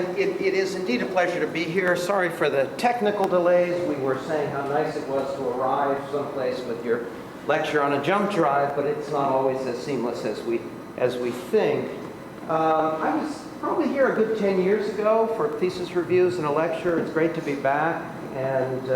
and it is indeed a pleasure to be here. Sorry for the technical delays. We were saying how nice it was to arrive someplace with your lecture on a jump drive, but it's not always as seamless as we think. I was probably here a good 10 years ago for thesis reviews and a lecture. It's great to be back, and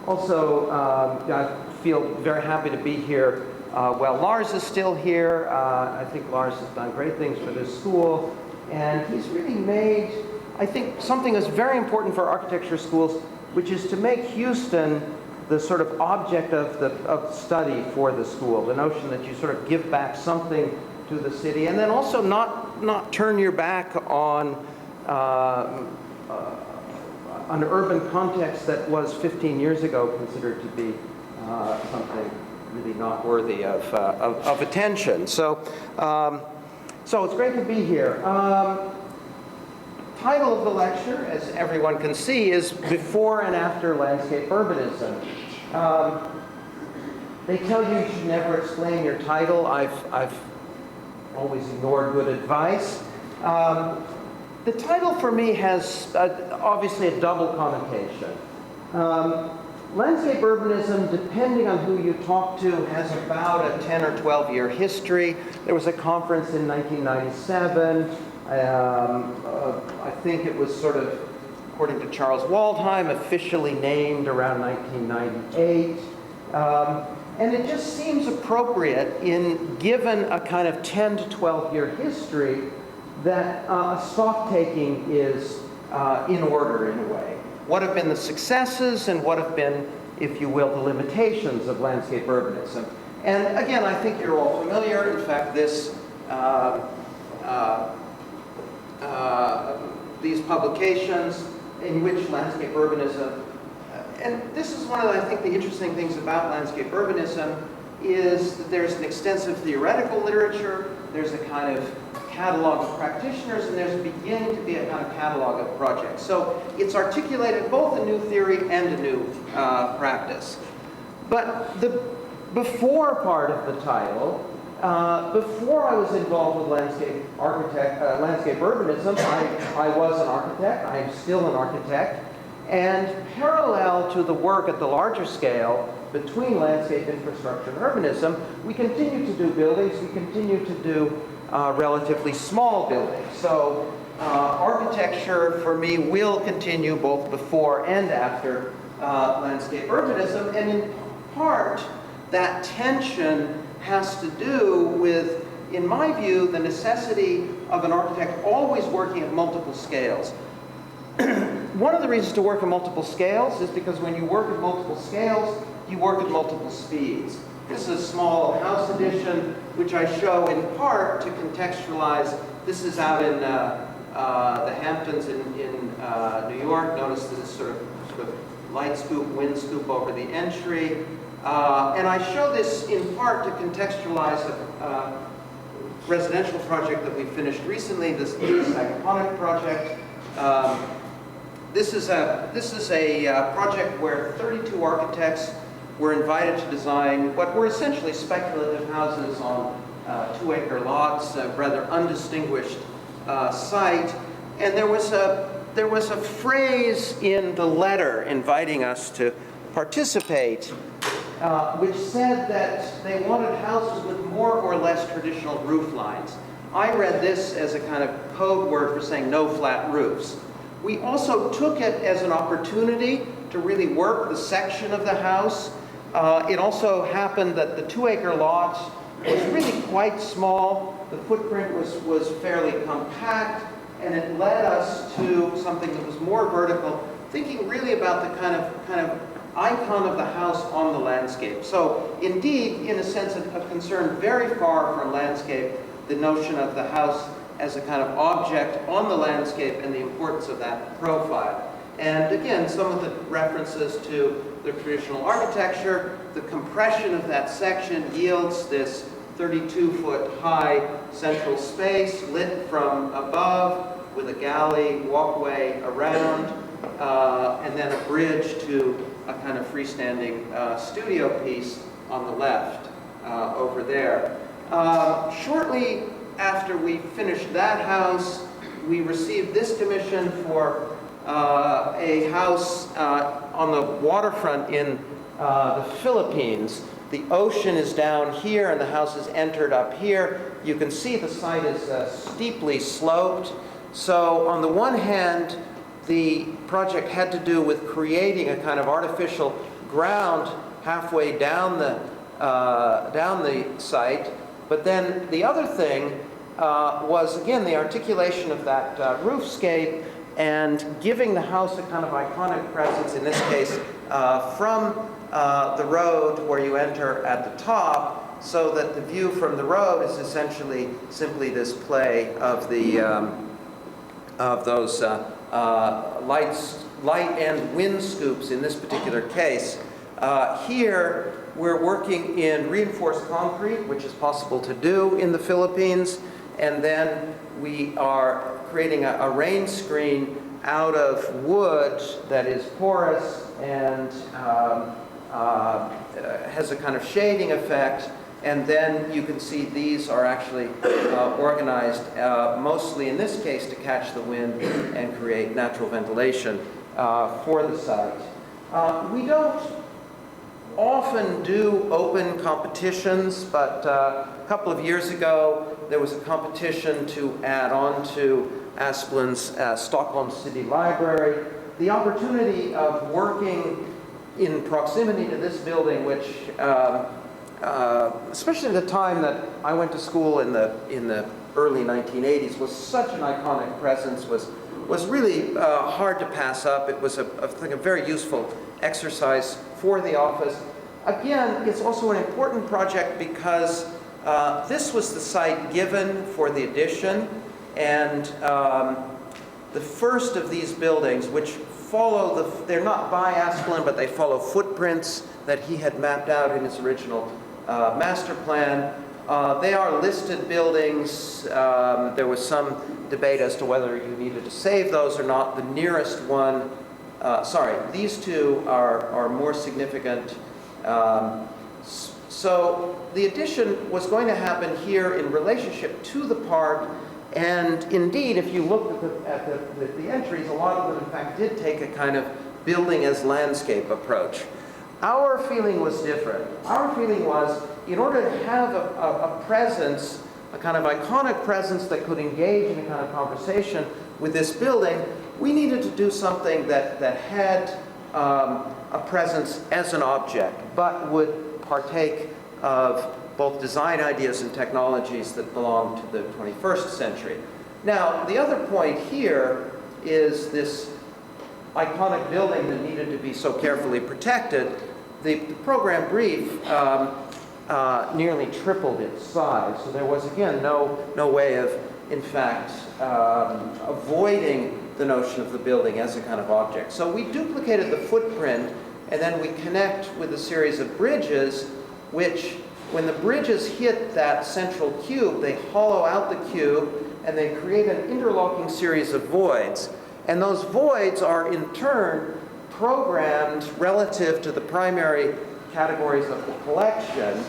also I feel very happy to be here while Lars is still here. I think Lars has done great things for this school. And he's really made, I think, something that's very important for architecture schools, which is to make Houston the sort of object of study for the school. The notion that you sort of give back something to the city, and then also not turn your back on an urban context that was 15 years ago considered to be something really not worthy of attention. So it's great to be here. Title of the lecture, as everyone can see, is Before and After Landscape Urbanism. They tell you should never explain your title. I've always ignored good advice. The title for me has obviously a double connotation. Landscape urbanism, depending on who you talk to, has about a 10 or 12-year history. There was a conference in 1997. I think it was sort of, according to Charles Waldheim, officially named around 1998. And it just seems appropriate, given a kind of 10 to 12-year history, that stock-taking is in order in a way. What have been the successes and what have been, if you will, the limitations of landscape urbanism? And again, I think you're all familiar. In fact, these publications in which landscape urbanism, and this is one of, I think, the interesting things about landscape urbanism, is that there's an extensive theoretical literature, there's a kind of catalog of practitioners, and there's beginning to be a kind of catalog of projects. So it's articulated both a new theory and a new practice. But the before part of the title, before I was involved with landscape urbanism, I was an architect, I am still an architect, and parallel to the work at the larger scale between landscape infrastructure and urbanism, we continue to do buildings, we continue to do relatively small buildings. So architecture for me will continue both before and after landscape urbanism, and in part that tension has to do with, in my view, the necessity of an architect always working at multiple scales. One of the reasons to work at multiple scales is because when you work at multiple scales, you work at multiple speeds. This is a small house edition, which I show in part to contextualize. This is out in the Hamptons in New York. Notice this sort of light scoop, wind scoop over the entry. And I show this in part to contextualize a residential project that we finished recently, this aquaponic project. This is a project where 32 architects were invited to design what were essentially speculative houses on 2-acre lots, a rather undistinguished site. And there was a phrase in the letter inviting us to participate, which said that they wanted houses with more or less traditional roof lines. I read this as a kind of code word for saying no flat roofs. We also took it as an opportunity to really work the section of the house. It also happened that the 2-acre lot was really quite small. The footprint was fairly compact, and it led us to something that was more vertical, thinking really about the kind of icon of the house on the landscape. So indeed, in a sense, a concern very far from landscape, the notion of the house as a kind of object on the landscape and the importance of that profile. And again, some of the references to the traditional architecture, the compression of that section yields this 32-foot high central space lit from above with a galley walkway around, and then a bridge to a kind of freestanding studio piece on the left over there. Shortly after we finished that house, we received this commission for a house on the waterfront in the Philippines. The ocean is down here and the house is entered up here. You can see the site is steeply sloped. So on the one hand, the project had to do with creating a kind of artificial ground halfway down the site. But then the other thing was, again, the articulation of that roofscape and giving the house a kind of iconic presence, in this case, from the road where you enter at the top, so that the view from the road is essentially simply this play of the of those light and wind scoops in this particular case. Here we're working in reinforced concrete, which is possible to do in the Philippines, and then we are creating a rain screen out of wood that is porous and has a kind of shading effect. And then you can see these are actually organized mostly in this case to catch the wind and create natural ventilation for the site. We don't often do open competitions, but a couple of years ago there was a competition to add on to Asplin's Stockholm City Library. The opportunity of working in proximity to this building, which especially at the time that I went to school in the early 1980s, was such an iconic presence, was really hard to pass up. It was, I think, a very useful exercise for the office. Again, it's also an important project because this was the site given for the addition, and the first of these buildings, which follow they're not by Asplin, but they follow footprints that he had mapped out in his original master plan. They are listed buildings. There was some debate as to whether you needed to save those or not. The nearest one, these two are more significant. So the addition was going to happen here in relationship to the park, and indeed, if you look at the entries, a lot of them in fact did take a kind of building as landscape approach. Our feeling was different. Our feeling was, in order to have a presence, a kind of iconic presence that could engage in a kind of conversation with this building, we needed to do something that had a presence as an object, but would partake of both design ideas and technologies that belong to the 21st century. Now, the other point here is this iconic building that needed to be so carefully protected. The program brief nearly tripled its size, so there was, again, no way of, in fact, avoiding the notion of the building as a kind of object. So we duplicated the footprint, and then we connect with a series of bridges, which, when the bridges hit that central cube, they hollow out the cube, and they create an interlocking series of voids. And those voids are, in turn, programmed relative to the primary categories of the collection,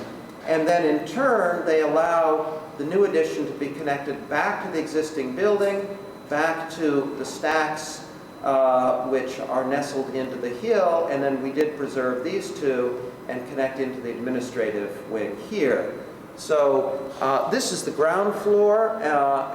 and then in turn they allow the new addition to be connected back to the existing building, back to the stacks which are nestled into the hill, and then we did preserve these two and connect into the administrative wing here. So this is the ground floor,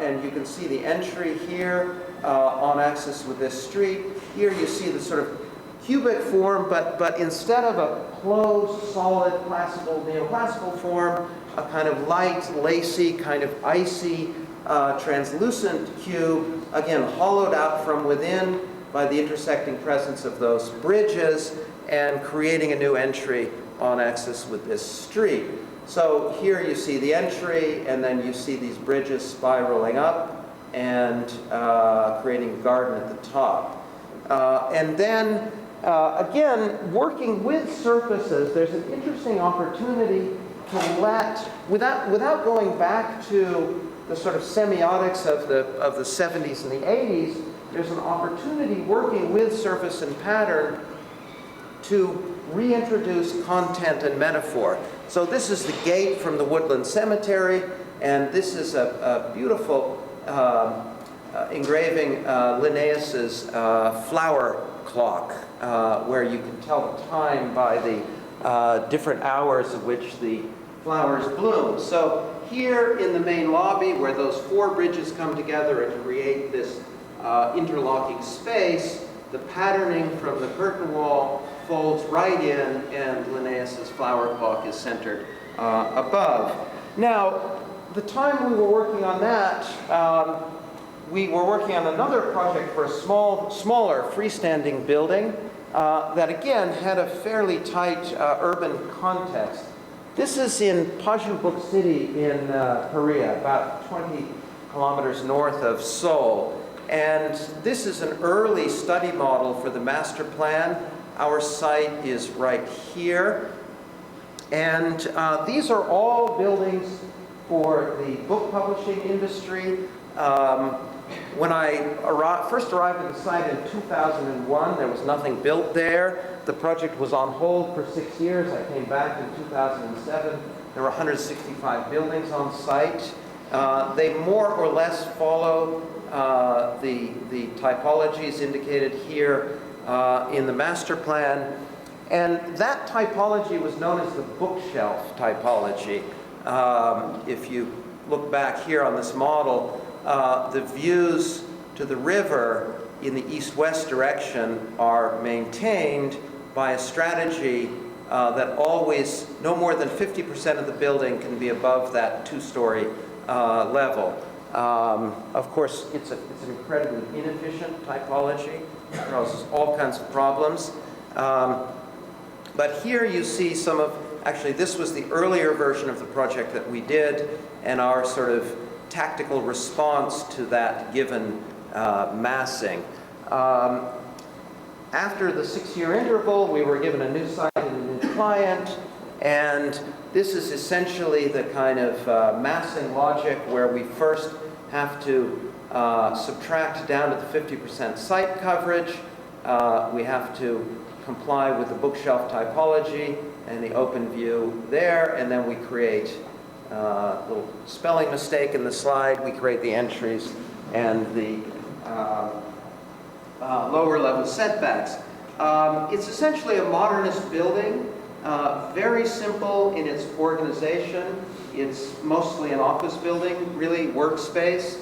and you can see the entry here on axis with this street. Here you see the sort of cubic form, but instead of a closed, solid, classical, neoclassical form, a kind of light, lacy, kind of icy, translucent cube, again hollowed out from within by the intersecting presence of those bridges and creating a new entry on axis with this street. So here you see the entry, and then you see these bridges spiraling up and creating a garden at the top. And then again, working with surfaces, there's an interesting opportunity to let, without going back to the sort of semiotics of the 70s and the 80s, there's an opportunity working with surface and pattern to reintroduce content and metaphor. So this is the gate from the Woodland Cemetery, and this is a beautiful engraving Linnaeus's flower clock, where you can tell the time by the different hours of which the flowers bloom. So here in the main lobby, where those four bridges come together and create this interlocking space, the patterning from the curtain wall folds right in, and Linnaeus's flower clock is centered above. Now, the time we were working on that, we were working on another project for a smaller freestanding building that again had a fairly tight urban context. This is in Paju City in Korea, about 20 kilometers north of Seoul. And this is an early study model for the master plan. Our site is right here. And these are all buildings for the book publishing industry. When I first arrived at the site in 2001, there was nothing built there. The project was on hold for 6 years. I came back in 2007. There were 165 buildings on site. They more or less follow the typologies indicated here in the master plan. And that typology was known as the bookshelf typology. If you look back here on this model, the views to the river in the east-west direction are maintained by a strategy that always, no more than 50% of the building can be above that two-story level. Of course, it's an incredibly inefficient typology. It causes all kinds of problems. But here you see some of, actually this was the earlier version of the project that we did, and our sort of tactical response to that given massing. After the 6-year interval, we were given a new site and a new client, and this is essentially the kind of massing logic where we first have to subtract down to the 50% site coverage. We have to comply with the bookshelf typology and the open view there, and then we create a little spelling mistake in the slide. We create the entries and the lower level setbacks. It's essentially a modernist building, very simple in its organization. It's mostly an office building, really workspace.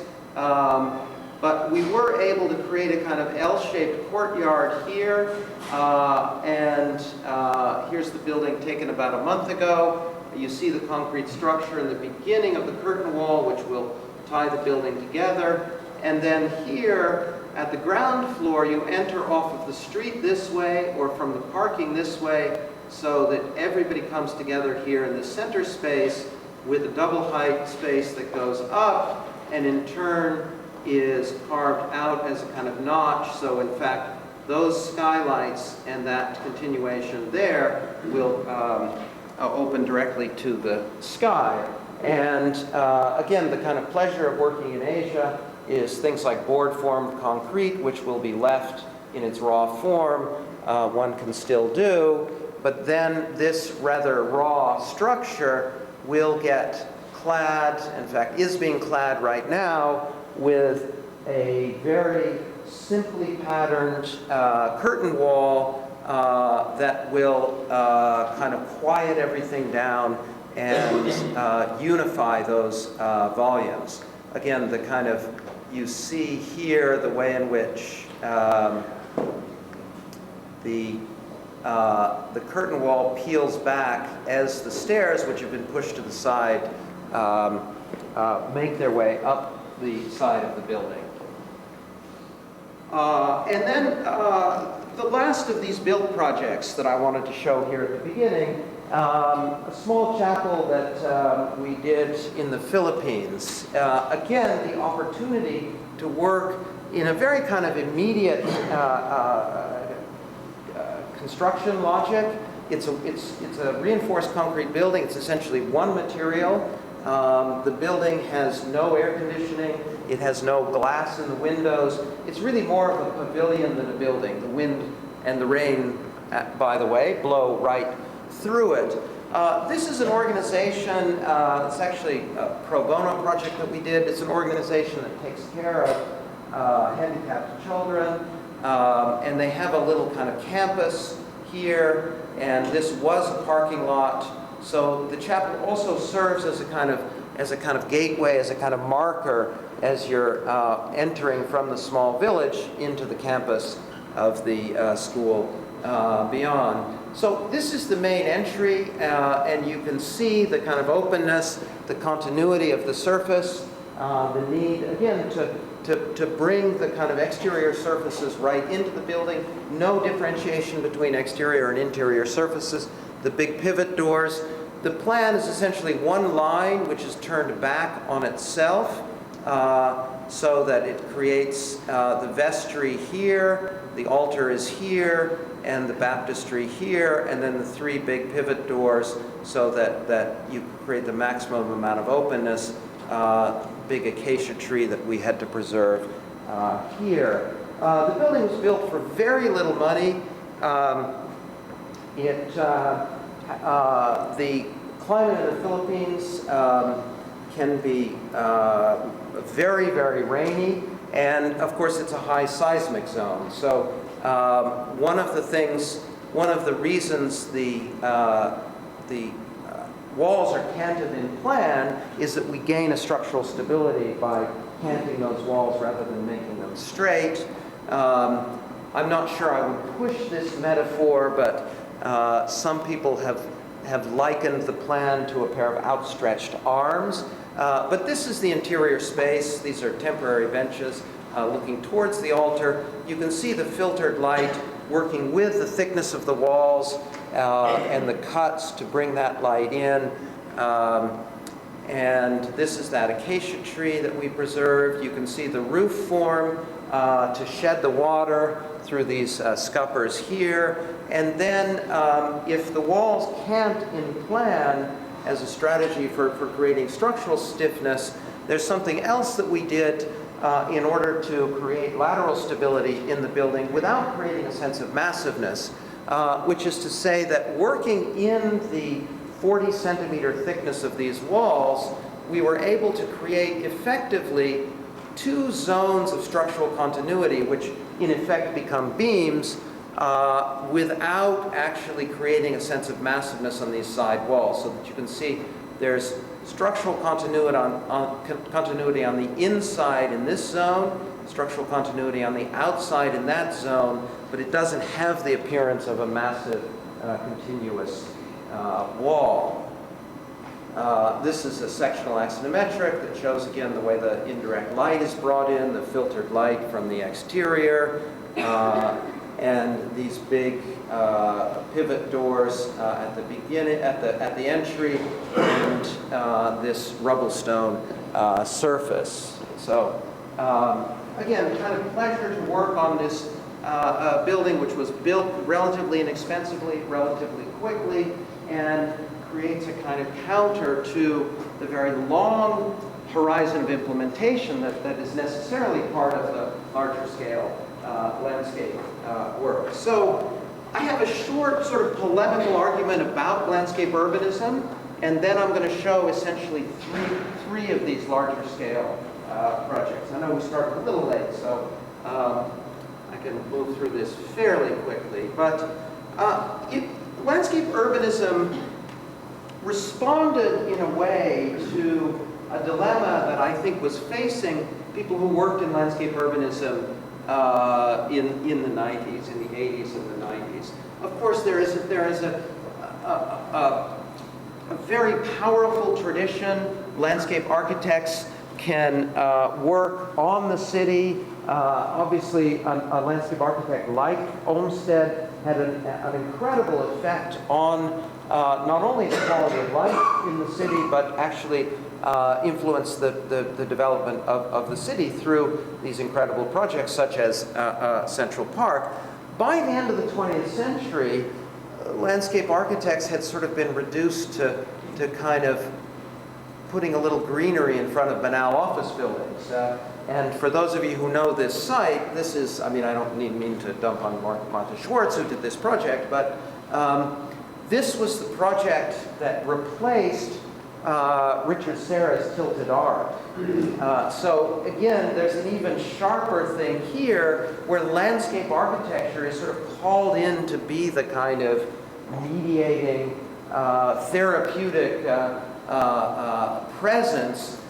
But we were able to create a kind of L-shaped courtyard here, and here's the building taken about a month ago. You see the concrete structure in the beginning of the curtain wall, which will tie the building together. And then here, at the ground floor, you enter off of the street this way, or from the parking this way, so that everybody comes together here in the center space with a double height space that goes up, and in turn is carved out as a kind of notch. So in fact, those skylights and that continuation there will open directly to the sky. And again, the kind of pleasure of working in Asia is things like board-formed concrete, which will be left in its raw form. One can still do, but then this rather raw structure will get clad, in fact is being clad right now, with a very simply patterned curtain wall that will kind of quiet everything down and unify those volumes. Again, the kind of, you see here the way in which the curtain wall peels back as the stairs, which have been pushed to the side, make their way up the side of the building. And then the last of these build projects that I wanted to show here at the beginning, a small chapel that we did in the Philippines. Again, the opportunity to work in a very kind of immediate construction logic. It's a reinforced concrete building. It's essentially one material. The building has no air conditioning. It has no glass in the windows. It's really more of a pavilion than a building. The wind and the rain, by the way, blow right through it. This is an organization, it's actually a pro bono project that we did. It's an organization that takes care of handicapped children. And they have a little kind of campus here, and this was a parking lot. So the chapel also serves as a kind of gateway, as a kind of marker as you're entering from the small village into the campus of the school beyond. So this is the main entry, and you can see the kind of openness, the continuity of the surface, the need, again, to bring the kind of exterior surfaces right into the building. No differentiation between exterior and interior surfaces. The big pivot doors. The plan is essentially one line which is turned back on itself so that it creates the vestry here, the altar is here, and the baptistry here, and then the three big pivot doors so that you create the maximum amount of openness. Big acacia tree that we had to preserve here. The building was built for very little money. The climate in the Philippines can be very, very rainy, and of course it's a high seismic zone. So one of the reasons the walls are canted in plan is that we gain a structural stability by canting those walls rather than making them straight. I'm not sure I would push this metaphor, but some people have likened the plan to a pair of outstretched arms. But this is the interior space. These are temporary benches looking towards the altar. You can see the filtered light working with the thickness of the walls and the cuts to bring that light in. And this is that acacia tree that we preserved. You can see the roof form to shed the water through these scuppers here. And then if the walls can't in plan as a strategy for creating structural stiffness, there's something else that we did in order to create lateral stability in the building without creating a sense of massiveness, which is to say that working in the 40 centimeter thickness of these walls, we were able to create effectively two zones of structural continuity, which in effect become beams, without actually creating a sense of massiveness on these side walls. So that you can see there's structural continuity on the inside in this zone, structural continuity on the outside in that zone, but it doesn't have the appearance of a massive continuous wall. This is a sectional axonometric that shows again the way the indirect light is brought in, the filtered light from the exterior, and these big pivot doors at the beginning, at the entry, and this rubble stone surface. So again, kind of pleasure to work on this building, which was built relatively inexpensively, relatively quickly, and creates a kind of counter to the very long horizon of implementation that is necessarily part of the larger scale landscape work. So I have a short sort of polemical argument about landscape urbanism, and then I'm going to show essentially three of these larger scale projects. I know we started a little late, so I can move through this fairly quickly. But landscape urbanism responded in a way to a dilemma that I think was facing people who worked in landscape urbanism in the 90s, in the 80s and the 90s. Of course, there is a very powerful tradition. Landscape architects can work on the city. Obviously, a landscape architect like Olmsted had an incredible effect on not only the quality of life in the city, but actually influenced the development of the city through these incredible projects such as Central Park. By the end of the 20th century, landscape architects had sort of been reduced to kind of putting a little greenery in front of banal office buildings. And for those of you who know this site, this is, I mean, I don't mean to dump on Martha Schwartz, who did this project, but this was the project that replaced Richard Serra's Tilted Art. So again, there's an even sharper thing here where landscape architecture is sort of called in to be the kind of mediating, therapeutic presence,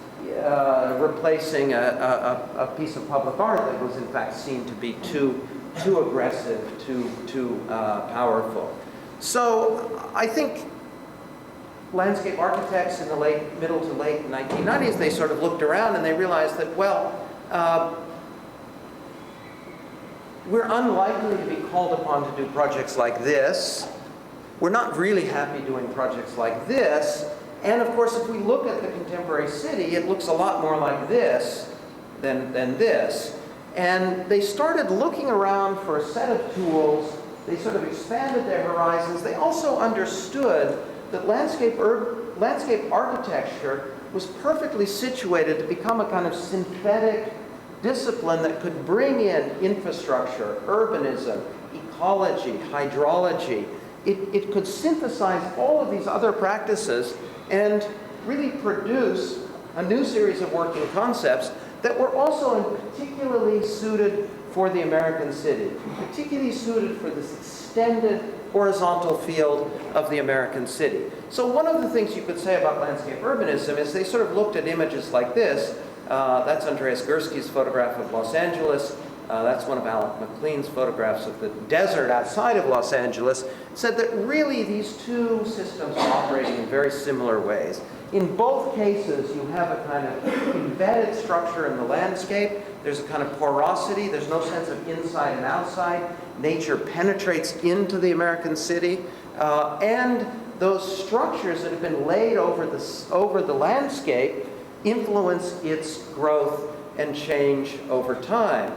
replacing a piece of public art that was in fact seen to be too aggressive, too powerful. So I think landscape architects in the middle to late 1990s, they sort of looked around and they realized that, well, we're unlikely to be called upon to do projects like this. We're not really happy doing projects like this. And of course, if we look at the contemporary city, it looks a lot more like this than this. And they started looking around for a set of tools. They sort of expanded their horizons. They also understood that landscape architecture was perfectly situated to become a kind of synthetic discipline that could bring in infrastructure, urbanism, ecology, hydrology. It could synthesize all of these other practices and really produce a new series of working concepts that were also particularly suited for the American city, particularly suited for this extended horizontal field of the American city. So one of the things you could say about landscape urbanism is they sort of looked at images like this. That's Andreas Gursky's photograph of Los Angeles. That's one of Alec McLean's photographs of the desert outside of Los Angeles. Said that really these two systems are operating in very similar ways. In both cases, you have a kind of embedded structure in the landscape. There's a kind of porosity. There's no sense of inside and outside. Nature penetrates into the American city. And those structures that have been laid over the landscape influence its growth and change over time.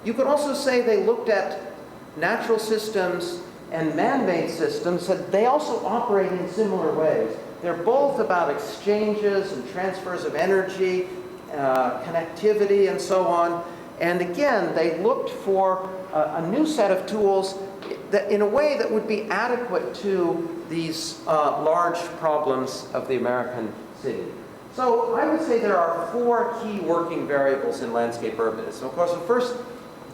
You could also say they looked at natural systems and man-made systems, that they also operate in similar ways. They're both about exchanges and transfers of energy, connectivity, and so on. And again, they looked for a new set of tools that, in a way that would be adequate to these large problems of the American city. So I would say there are four key working variables in landscape urbanism. Of course, the first,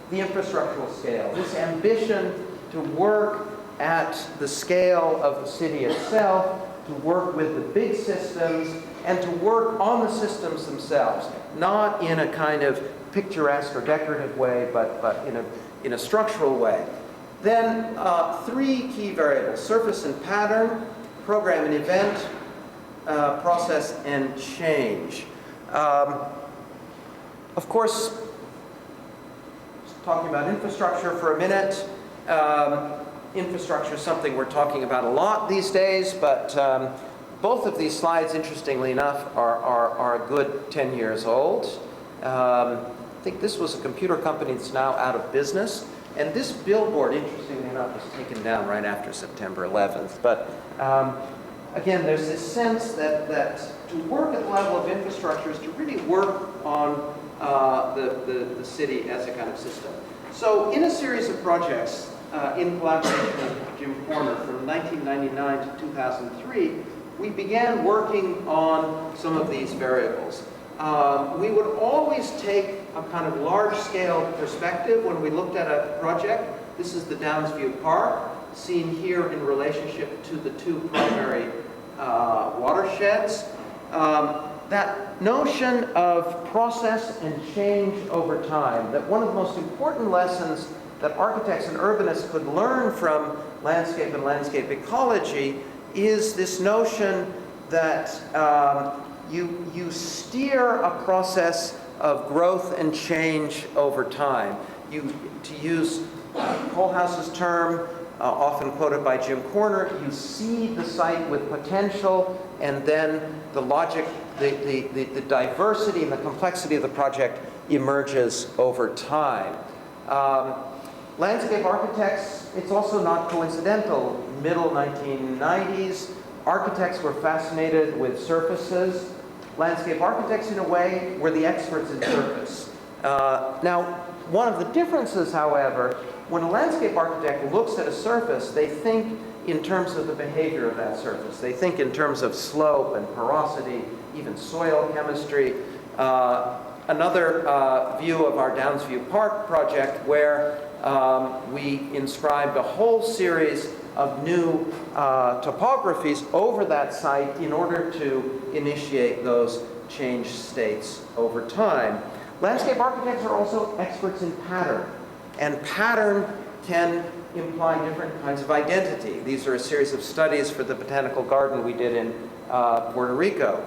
the infrastructural scale. This ambition to work at the scale of the city itself, to work with the big systems, and to work on the systems themselves, not in a kind of picturesque or decorative way, but in a structural way. Then three key variables: surface and pattern, program and event, process and change. Of course, talking about infrastructure for a minute. Infrastructure is something we're talking about a lot these days, but both of these slides, interestingly enough, are a good 10 years old. I think this was a computer company that's now out of business. And this billboard, interestingly enough, was taken down right after September 11th. But again, there's this sense that to work at the level of infrastructure is to really work on the city as a kind of system. So in a series of projects, in collaboration with Jim Corner from 1999 to 2003, we began working on some of these variables. We would always take a kind of large-scale perspective when we looked at a project. This is the Downsview Park, seen here in relationship to the two primary watersheds. That notion of process and change over time, that one of the most important lessons that architects and urbanists could learn from landscape and landscape ecology is this notion that you steer a process of growth and change over time. To use Kohlhaas's term, often quoted by Jim Corner, you seed the site with potential, and then the logic, the diversity and the complexity of the project emerges over time. Landscape architects, it's also not coincidental. Middle 1990s, architects were fascinated with surfaces. Landscape architects, in a way, were the experts in surface. Now, one of the differences, however, when a landscape architect looks at a surface, they think in terms of the behavior of that surface. They think in terms of slope and porosity, even soil chemistry. Another view of our Downsview Park project where we inscribed a whole series of new topographies over that site in order to initiate those changed states over time. Landscape architects are also experts in pattern, and pattern can imply different kinds of identity. These are a series of studies for the botanical garden we did in Puerto Rico.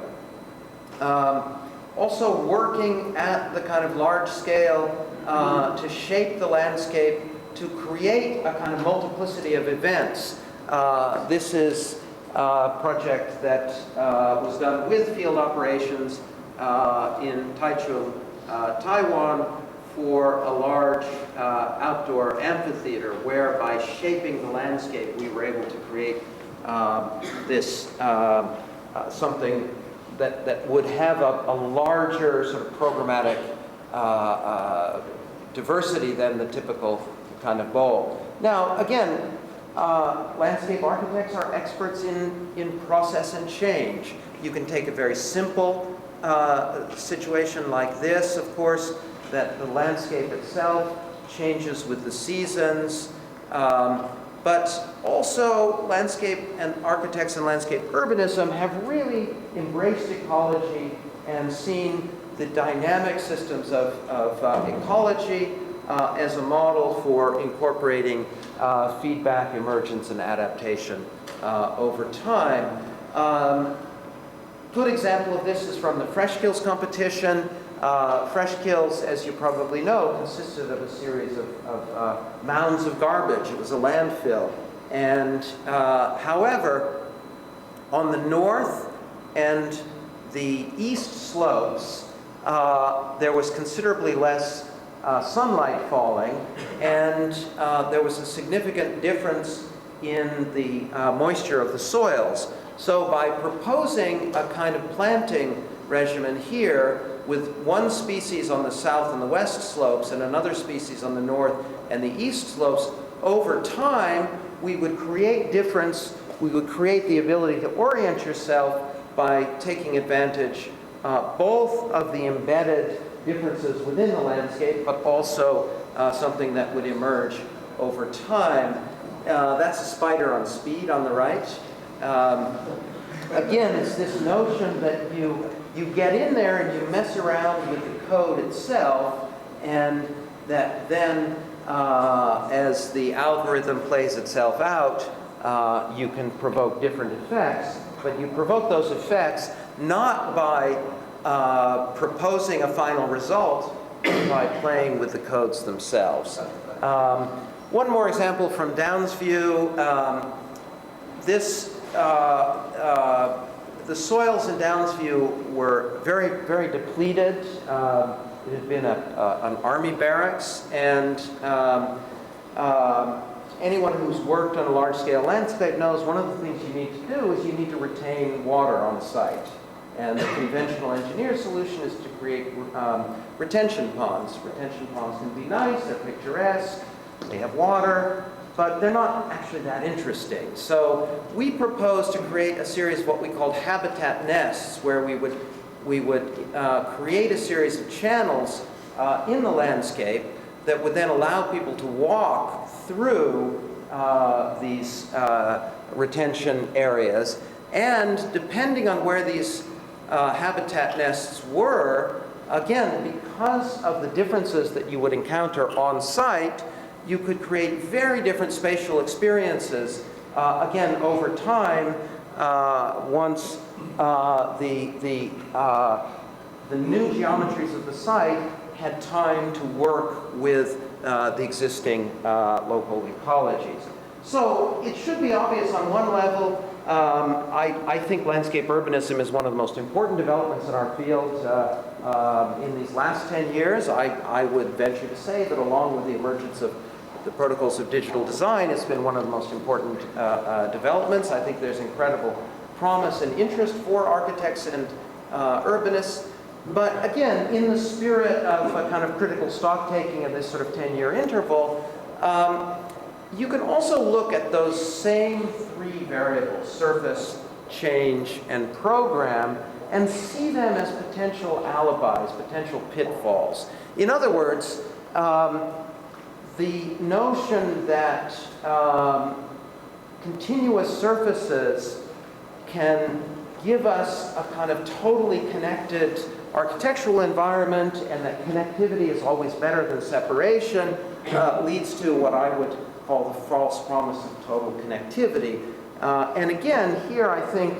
Also working at the kind of large scale to shape the landscape, to create a kind of multiplicity of events. This is a project that was done with field operations in Taichung, Taiwan, for a large outdoor amphitheater, where by shaping the landscape we were able to create this something that would have a larger sort of programmatic diversity than the typical kind of bowl. Now, again, landscape architects are experts in process and change. You can take a very simple situation like this, of course, that the landscape itself changes with the seasons, but also landscape and architects and landscape urbanism have really embraced ecology and seen the dynamic systems of ecology as a model for incorporating feedback, emergence, and adaptation over time. Good example of this is from the Fresh Kills competition. Fresh Kills, as you probably know, consisted of a series of mounds of garbage. It was a landfill. And however, on the north and the east slopes, there was considerably less sunlight falling, and there was a significant difference in the moisture of the soils. So by proposing a kind of planting regimen here, with one species on the south and the west slopes and another species on the north and the east slopes, over time we would create difference, we would create the ability to orient yourself by taking advantage both of the embedded differences within the landscape, but also something that would emerge over time. That's a spider on speed on the right. Again, it's this notion that you get in there and you mess around with the code itself, and that then as the algorithm plays itself out, you can provoke different effects, but you provoke those effects not by proposing a final result, but by playing with the codes themselves. One more example from Downsview. The soils in Downsview were very, very depleted. It had been an army barracks, and anyone who's worked on a large-scale landscape knows one of the things you need to do is you need to retain water on site. And the conventional engineer solution is to create retention ponds. Retention ponds can be nice, they're picturesque, they have water, but they're not actually that interesting. So we proposed to create a series of what we called habitat nests, where we would create a series of channels in the landscape that would then allow people to walk through these retention areas. And depending on where these habitat nests were, again, because of the differences that you would encounter on site, you could create very different spatial experiences, again, over time, once the new geometries of the site had time to work with the existing local ecologies. So it should be obvious on one level. I think landscape urbanism is one of the most important developments in our field in these last 10 years. I would venture to say that along with the emergence of the protocols of digital design, it's been one of the most important developments. I think there's incredible promise and interest for architects and urbanists. But again, in the spirit of a kind of critical stock taking of this sort of 10-year interval, you can also look at those same three variables, surface, change, and program, and see them as potential alibis, potential pitfalls. In other words, the notion that continuous surfaces can give us a kind of totally connected architectural environment, and that connectivity is always better than separation, leads to what I would call the false promise of total connectivity. And again, here I think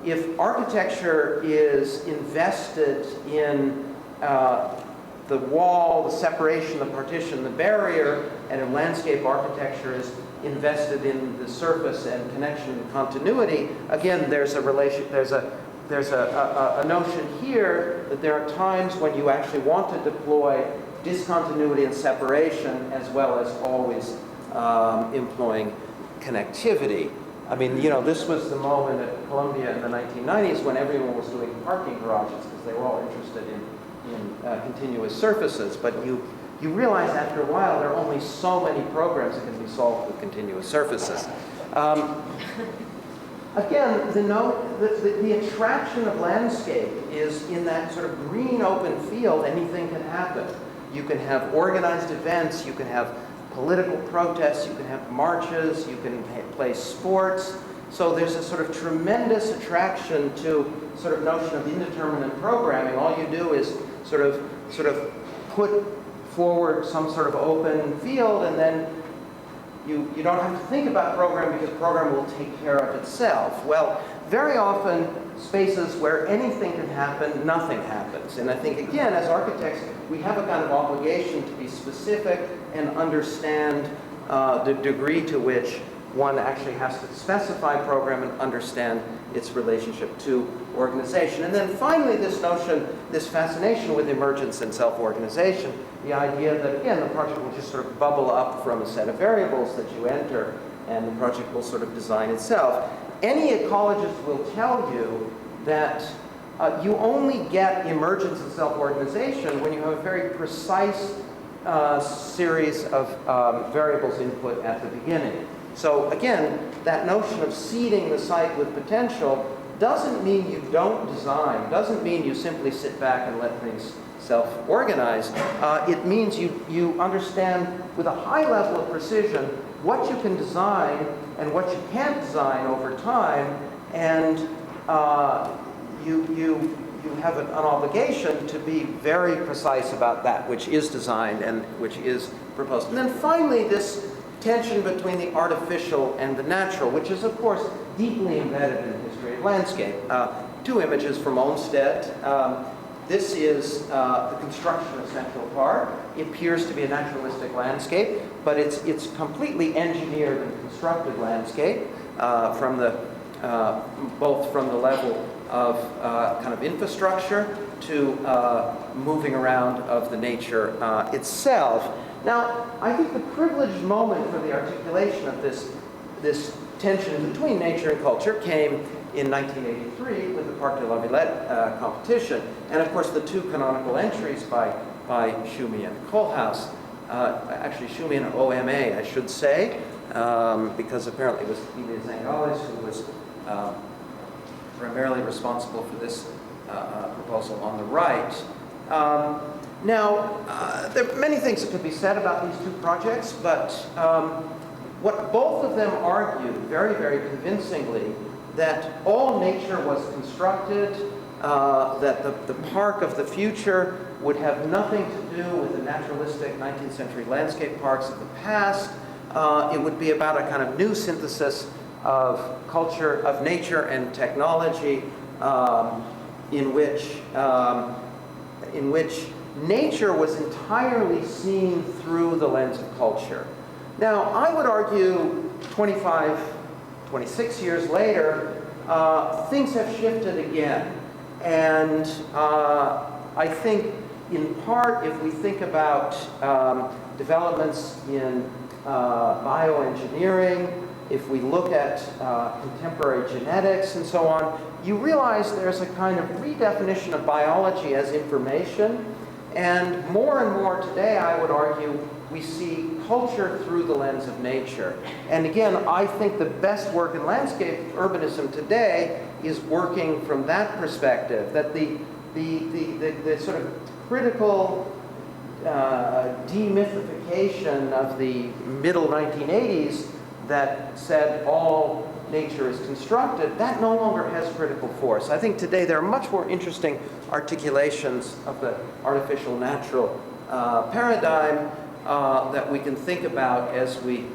if architecture is invested in the wall, the separation, the partition, the barrier, and if landscape architecture is invested in the surface and connection and continuity, again, there's a relation, there's a notion here that there are times when you actually want to deploy discontinuity and separation as well as always employing connectivity. I mean, you know, this was the moment at Columbia in the 1990s when everyone was doing parking garages because they were all interested in continuous surfaces. But you realize after a while there are only so many programs that can be solved with continuous surfaces. Again, the attraction of landscape is in that sort of green open field, anything can happen. You can have organized events, you can have political protests, you can have marches, you can play sports. So there's a sort of tremendous attraction to sort of notion of indeterminate programming. All you do is sort of put forward some sort of open field, and then you don't have to think about program because program will take care of itself. Well, very often spaces where anything can happen, nothing happens. And I think, again, as architects, we have a kind of obligation to be specific and understand the degree to which one actually has to specify program and understand its relationship to organization. And then finally, this notion, this fascination with emergence and self-organization, the idea that, again, the project will just sort of bubble up from a set of variables that you enter, and the project will sort of design itself. Any ecologist will tell you that you only get emergence and self-organization when you have a very precise series of variables input at the beginning. So again, that notion of seeding the site with potential doesn't mean you don't design, doesn't mean you simply sit back and let things self-organize. It means you understand with a high level of precision what you can design and what you can't design over time, and you have an obligation to be very precise about that which is designed and which is proposed. And then finally, this tension between the artificial and the natural, which is, of course, deeply embedded in the history of landscape. Two images from Olmsted. This is the construction of Central Park. It appears to be a naturalistic landscape, but it's completely engineered and constructed landscape from the both from the level of kind of infrastructure to moving around of the nature itself. Now, I think the privileged moment for the articulation of this tension between nature and culture came in 1983 with the Parc de la Villette competition. And of course, the two canonical entries by Schumi and Kohlhaas, actually Schumi and OMA, I should say, because apparently it was Elias Zangales who was primarily responsible for this proposal on the right. Now, there are many things that could be said about these two projects, but what both of them argued very, very convincingly, that all nature was constructed, that the park of the future would have nothing to do with the naturalistic 19th century landscape parks of the past. It would be about a kind of new synthesis of culture, of nature and technology, in which nature was entirely seen through the lens of culture. Now, I would argue 26 years later, things have shifted again. And I think, in part, if we think about developments in bioengineering, if we look at contemporary genetics and so on, you realize there's a kind of redefinition of biology as information. And more today, I would argue, we see culture through the lens of nature. And again, I think the best work in landscape urbanism today is working from that perspective, that the sort of critical demythification of the middle 1980s that said all nature is constructed, that no longer has critical force. I think today there are much more interesting articulations of the artificial natural paradigm that we can think about as we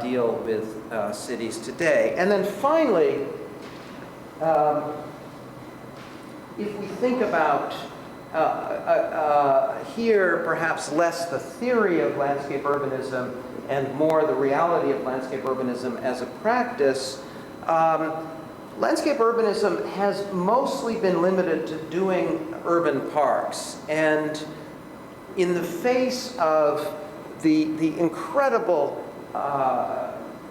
deal with cities today. And then finally, if we think about here perhaps less the theory of landscape urbanism and more the reality of landscape urbanism as a practice, landscape urbanism has mostly been limited to doing urban parks. And in the face of the incredible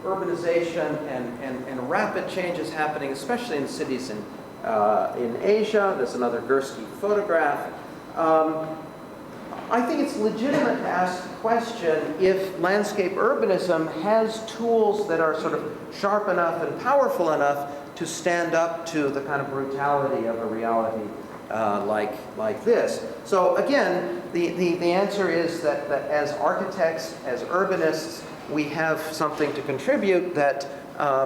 urbanization and rapid changes happening, especially in cities in Asia. There's another Gursky photograph. I think it's legitimate to ask the question if landscape urbanism has tools that are sort of sharp enough and powerful enough to stand up to the kind of brutality of a reality like this. So again, the answer is that as architects, as urbanists, we have something to contribute that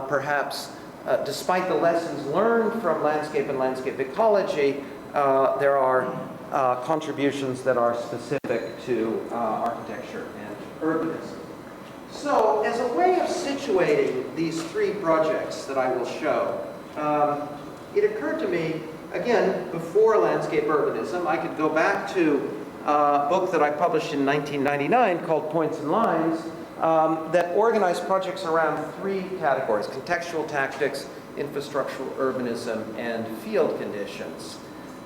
perhaps despite the lessons learned from landscape and landscape ecology, there are contributions that are specific to architecture and urbanism. So as a way of situating these three projects that I will show, it occurred to me, again, before landscape urbanism, I could go back to a book that I published in 1999 called Points and Lines, that organized projects around three categories: contextual tactics, infrastructural urbanism, and field conditions.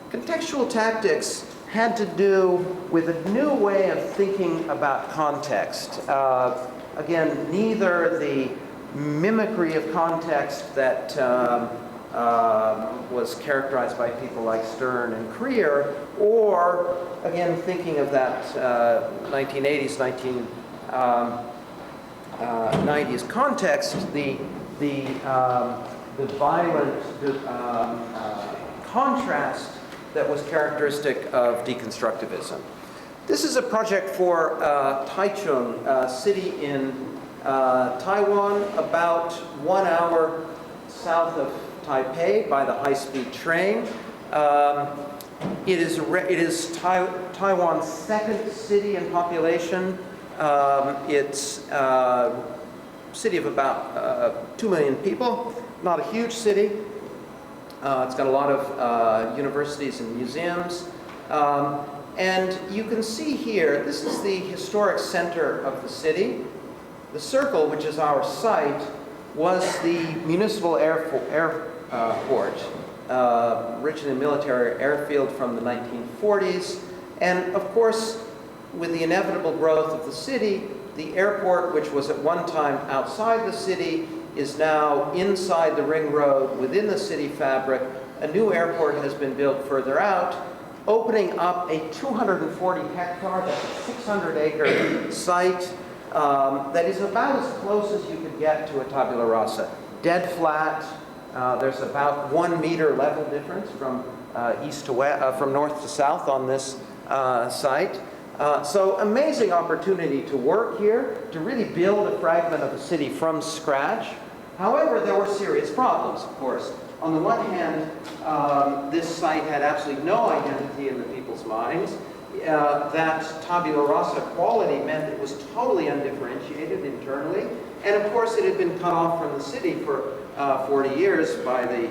Contextual tactics had to do with a new way of thinking about context. Again, neither the mimicry of context that was characterized by people like Stern and Creer, or, again, thinking of that 1980s, 1990s context, the violent contrast that was characteristic of deconstructivism. This is a project for Taichung, a city in Taiwan, about 1 hour south of Taipei by the high-speed train. It is Taiwan's second city in population. It's a city of about 2 million people, not a huge city. It's got a lot of universities and museums. And you can see here, this is the historic center of the city. The circle, which is our site, was the municipal airport, originally a military airfield from the 1940s. And of course, with the inevitable growth of the city, the airport, which was at one time outside the city, is now inside the ring road within the city fabric. A new airport has been built further out, opening up a 240 hectare, that's a 600-acre site that is about as close as you could get to a tabula rasa. Dead flat. There's about 1 meter level difference from east to west, from north to south on this site. So amazing opportunity to work here, to really build a fragment of a city from scratch. However, there were serious problems, of course. On the one hand, this site had absolutely no identity in the people's minds. That tabula rasa quality meant it was totally undifferentiated internally. And of course, it had been cut off from the city for 40 years by the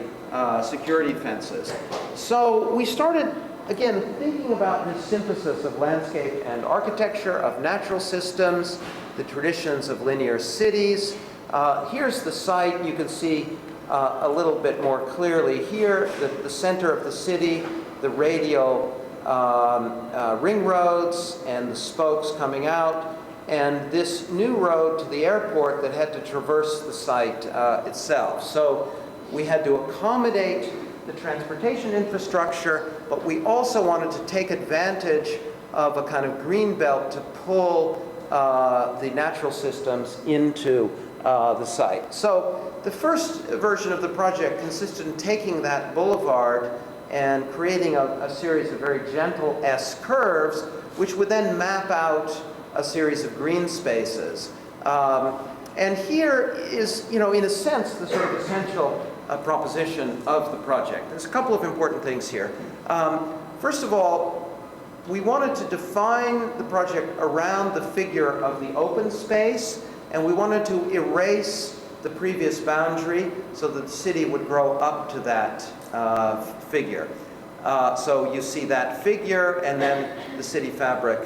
security fences. So we started, again, thinking about this synthesis of landscape and architecture, of natural systems, the traditions of linear cities. Here's the site. You can see a little bit more clearly here, the center of the city, the radial ring roads and the spokes coming out, and this new road to the airport that had to traverse the site itself. So we had to accommodate the transportation infrastructure, but we also wanted to take advantage of a kind of green belt to pull the natural systems into the site. So the first version of the project consisted in taking that boulevard and creating a series of very gentle S curves, which would then map out a series of green spaces. And here is, in a sense, the sort of essential proposition of the project. There's a couple of important things here. First of all, we wanted to define the project around the figure of the open space, and we wanted to erase the previous boundary so that the city would grow up to that figure. So you see that figure and then the city fabric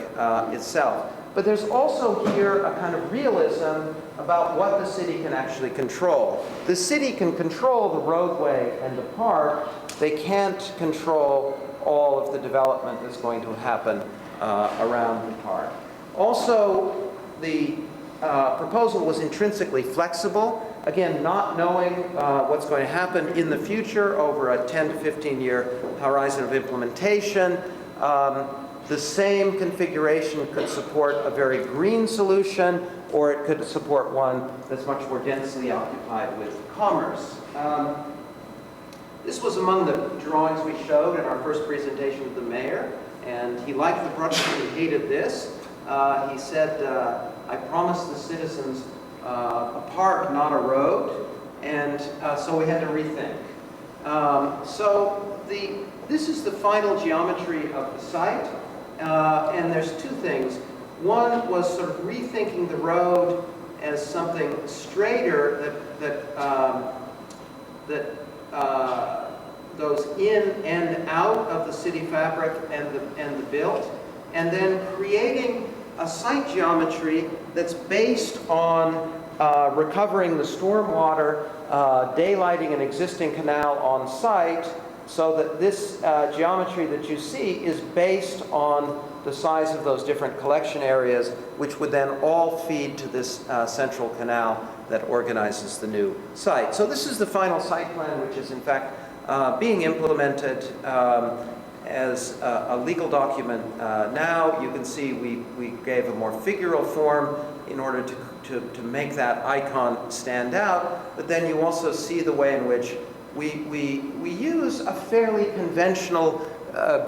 itself. But there's also here a kind of realism about what the city can actually control. The city can control the roadway and the park. They can't control all of the development that's going to happen around the park. Also, the proposal was intrinsically flexible. Again, not knowing what's going to happen in the future over a 10 to 15 year horizon of implementation. The same configuration could support a very green solution, or it could support one that's much more densely occupied with commerce. This was among the drawings we showed in our first presentation to the mayor, and he liked the project and he hated this. He said, I promised the citizens a park, not a road, and so we had to rethink. This is the final geometry of the site, and there's two things. One was sort of rethinking the road as something straighter that goes in and out of the city fabric and the built, and then creating a site geometry that's based on recovering the stormwater, daylighting an existing canal on site, so that this geometry that you see is based on the size of those different collection areas, which would then all feed to this central canal that organizes the new site. So this is the final site plan, which is in fact being implemented as a legal document now. You can see we gave a more figural form in order to make that icon stand out, but then you also see the way in which we use a fairly conventional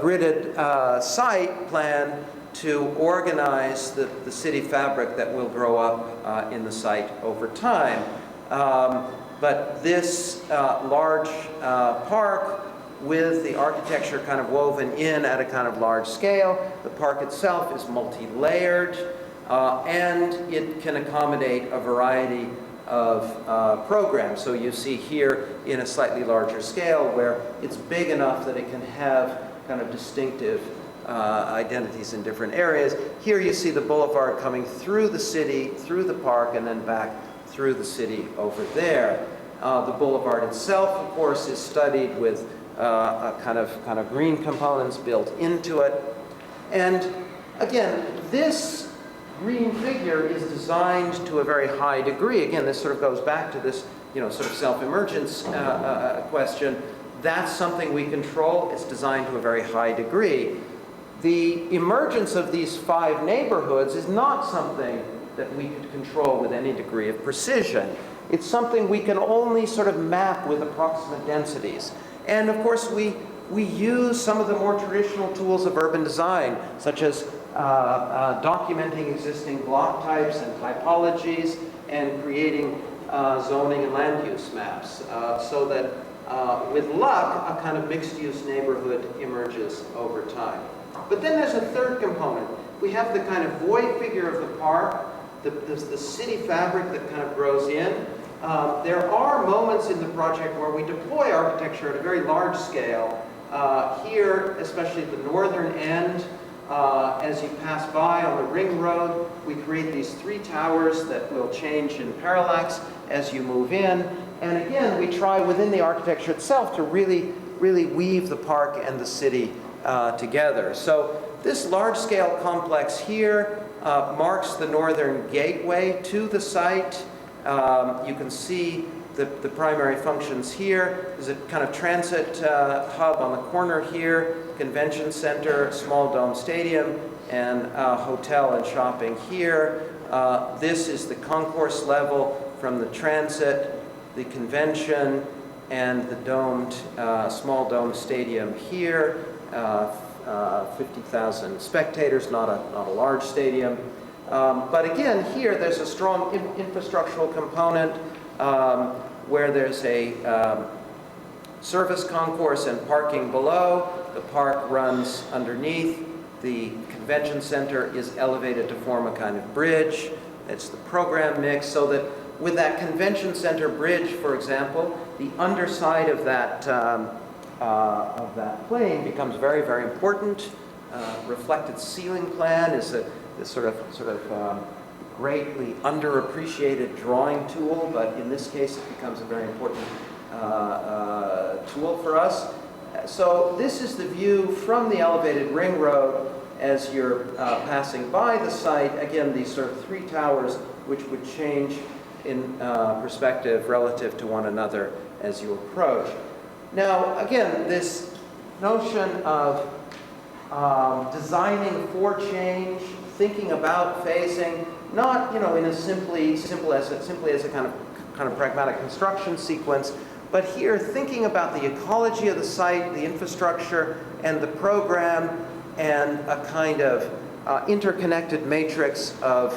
gridded site plan to organize the city fabric that will grow up in the site over time. But this large park with the architecture kind of woven in at a kind of large scale, the park itself is multi-layered, and it can accommodate a variety of programs. So you see here in a slightly larger scale where it's big enough that it can have kind of distinctive identities in different areas. Here you see the boulevard coming through the city, through the park, and then back through the city over there. The boulevard itself, of course, is studied with a kind of green components built into it. And again, this green figure is designed to a very high degree. Again, this sort of goes back to this, sort of self-emergence question. That's something we control. It's designed to a very high degree. The emergence of these 5 neighborhoods is not something that we could control with any degree of precision. It's something we can only sort of map with approximate densities. And of course, we use some of the more traditional tools of urban design, such as documenting existing block types and typologies, and creating zoning and land use maps, so that with luck, a kind of mixed-use neighborhood emerges over time. But then there's a third component. We have the kind of void figure of the park, the city fabric that kind of grows in. There are moments in the project where we deploy architecture at a very large scale. Here, especially at the northern end, as you pass by on the ring road, we create these 3 towers that will change in parallax as you move in. And again, we try within the architecture itself to really weave the park and the city together. So this large-scale complex here marks the northern gateway to the site. You can see the primary functions here is a kind of transit hub on the corner here, convention center, small dome stadium, and hotel and shopping here. This is the concourse level from the transit, the convention, and the domed, small dome stadium here. 50,000 spectators, not a large stadium. But again, here there's a strong infrastructural component where there's a service concourse and parking below. The park runs underneath. The convention center is elevated to form a kind of bridge. It's the program mix, so that with that convention center bridge, for example, the underside of that plane becomes very, very important. Reflected ceiling plan is this sort of greatly underappreciated drawing tool, but in this case it becomes a very important tool for us. So this is the view from the elevated ring road as you're passing by the site. Again, these sort of three towers which would change in perspective relative to one another as you approach. Now, again, this notion of designing for change, thinking about phasing, not in a simply as a kind of pragmatic construction sequence, but here thinking about the ecology of the site, the infrastructure, and the program, and a kind of interconnected matrix of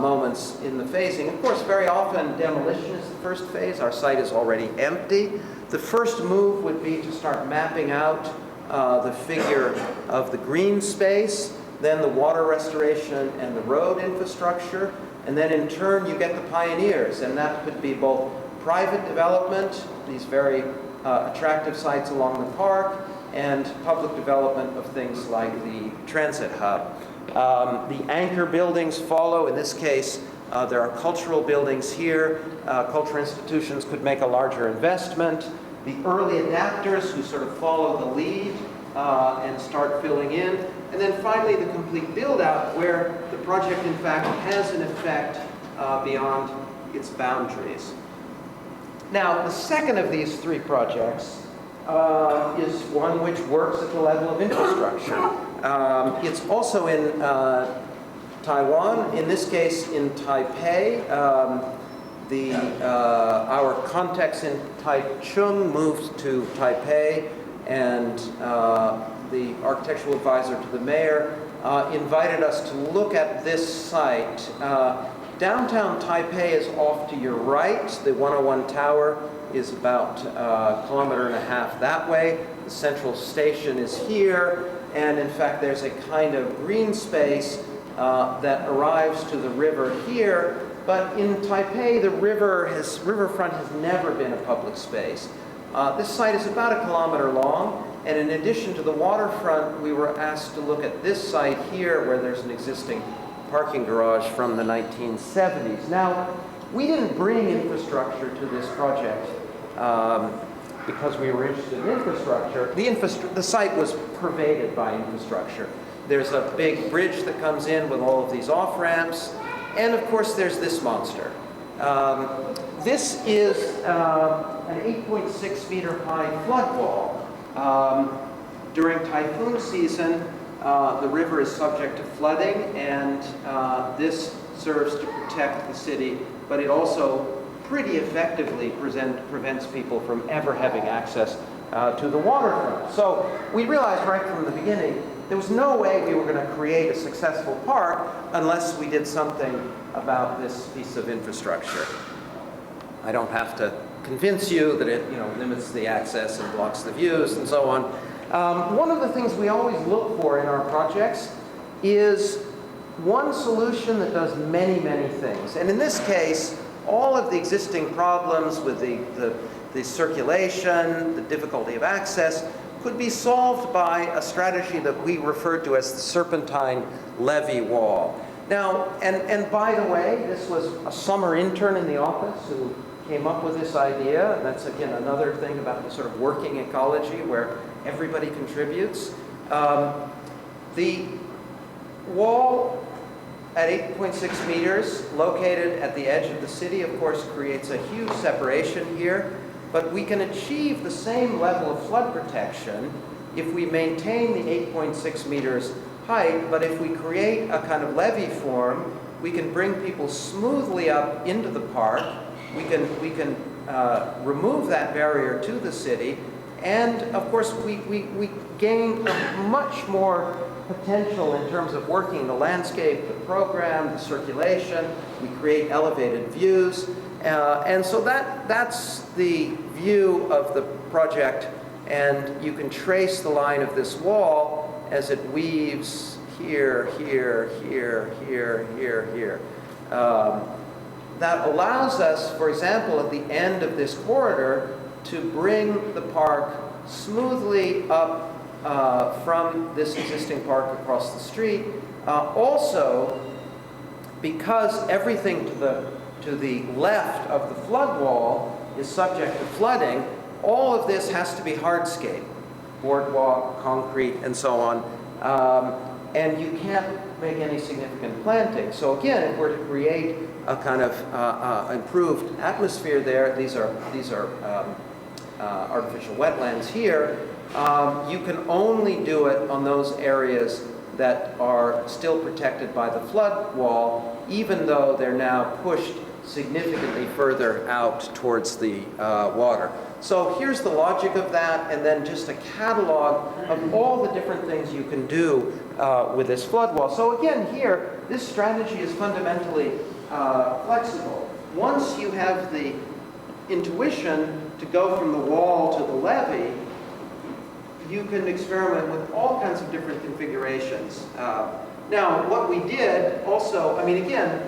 moments in the phasing. Of course, very often demolition is the first phase. Our site is already empty. The first move would be to start mapping out the figure of the green space, then the water restoration and the road infrastructure, and then in turn you get the pioneers, and that could be both private development, these very attractive sites along the park, and public development of things like the transit hub. The anchor buildings follow. In this case, there are cultural buildings here. Cultural institutions could make a larger investment. The early adapters who sort of follow the lead and start filling in. And then finally, the complete build-out, where the project, in fact, has an effect beyond its boundaries. Now, the second of these three projects is one which works at the level of infrastructure. It's also in Taiwan, in this case in Taipei. Our context in Taichung moved to Taipei, and the architectural advisor to the mayor invited us to look at this site. Downtown Taipei is off to your right. The 101 Tower is about a kilometer and a half that way. The central station is here, and in fact there's a kind of green space that arrives to the river here. But in Taipei, the riverfront has never been a public space. This site is about a kilometer long, and in addition to the waterfront, we were asked to look at this site here, where there's an existing parking garage from the 1970s. Now, we didn't bring infrastructure to this project because we were interested in infrastructure. The site was pervaded by infrastructure. There's a big bridge that comes in with all of these off-ramps, and of course there's this monster. This is an 8.6 meter high flood wall. During typhoon season, the river is subject to flooding, and this serves to protect the city, but it also pretty effectively prevents people from ever having access to the waterfront. So we realized right from the beginning there was no way we were going to create a successful park unless we did something about this piece of infrastructure. I don't have to convince you that it limits the access and blocks the views and so on. One of the things we always look for in our projects is one solution that does many, many things. And in this case, all of the existing problems with the circulation, the difficulty of access, could be solved by a strategy that we refer to as the Serpentine Levy wall. Now, and by the way, this was a summer intern in the office who came up with this idea. That's, again, another thing about the sort of working ecology where everybody contributes. The wall at 8.6 meters, located at the edge of the city, of course, creates a huge separation here. But we can achieve the same level of flood protection if we maintain the 8.6 meters height, but if we create a kind of levee form, we can bring people smoothly up into the park. We can remove that barrier to the city, and of course we gain much more potential in terms of working the landscape, the program, the circulation. We create elevated views, and so that's the view of the project, and you can trace the line of this wall as it weaves here, here, here, here, here, here. That allows us, for example, at the end of this corridor, to bring the park smoothly up from this existing park across the street. Also, because everything to the left of the flood wall is subject to flooding, all of this has to be hardscape. Boardwalk, concrete, and so on. And you can't make any significant planting. So again, if we're to create a kind of improved atmosphere there, these are artificial wetlands here, you can only do it on those areas that are still protected by the flood wall, even though they're now pushed significantly further out towards the water. So here's the logic of that, and then just a catalog of all the different things you can do with this flood wall. So again, here, this strategy is fundamentally flexible. Once you have the intuition to go from the wall to the levee, you can experiment with all kinds of different configurations. Now, what we did also, I mean, again,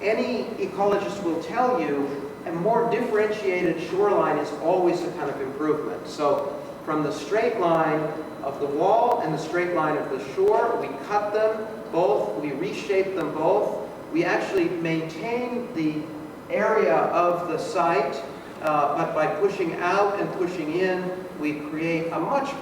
any ecologist will tell you a more differentiated shoreline is always a kind of improvement. So from the straight line of the wall and the straight line of the shore, we cut them both, we reshape them both. We actually maintain the area of the site, but by pushing out and pushing in, we create a much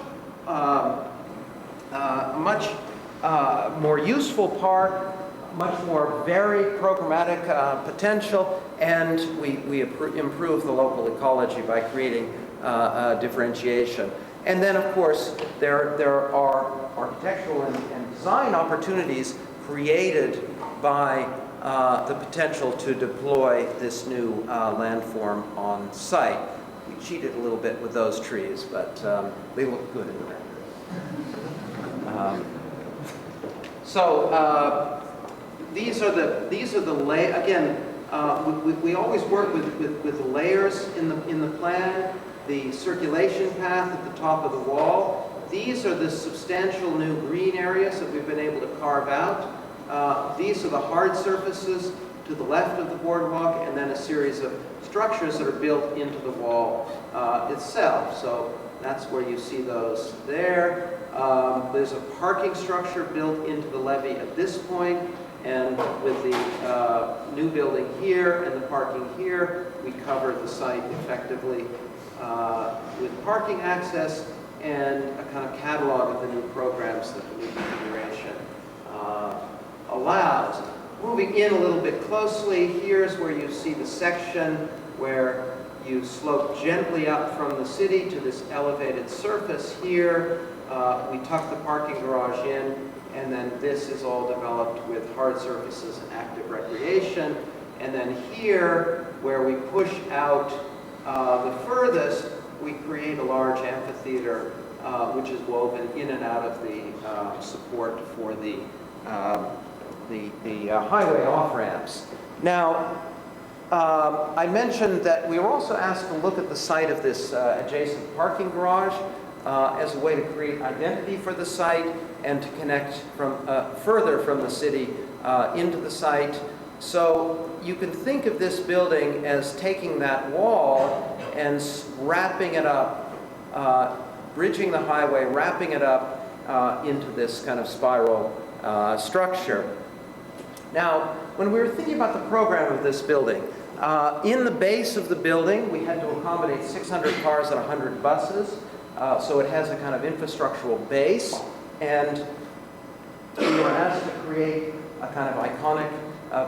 more useful park, much more varied programmatic potential, and we improve the local ecology by creating differentiation. And then, of course, there are architectural and design opportunities created by the potential to deploy this new landform on site. We cheated a little bit with those trees, but they look good in the render. These are the again. We always work with the layers in the plan. The circulation path at the top of the wall. These are the substantial new green areas that we've been able to carve out. These are the hard surfaces to the left of the boardwalk, and then a series of structures that are built into the wall itself. So that's where you see those there. There's a parking structure built into the levee at this point, and with the new building here and the parking here, we cover the site effectively with parking access and a kind of catalog of the new programs that the new configuration allows. Moving in a little bit closely, here's where you see the section where you slope gently up from the city to this elevated surface here. We tuck the parking garage in, and then this is all developed with hard surfaces and active recreation. And then here, where we push out the furthest, we create a large amphitheater which is woven in and out of the support for the highway off-ramps. Now, I mentioned that we were also asked to look at the site of this adjacent parking garage as a way to create identity for the site and to connect from further from the city into the site. So you can think of this building as taking that wall and wrapping it up, bridging the highway, wrapping it up into this kind of spiral structure. Now, when we were thinking about the program of this building, in the base of the building, we had to accommodate 600 cars and 100 buses. So it has a kind of infrastructural base, and we were asked to create a kind of iconic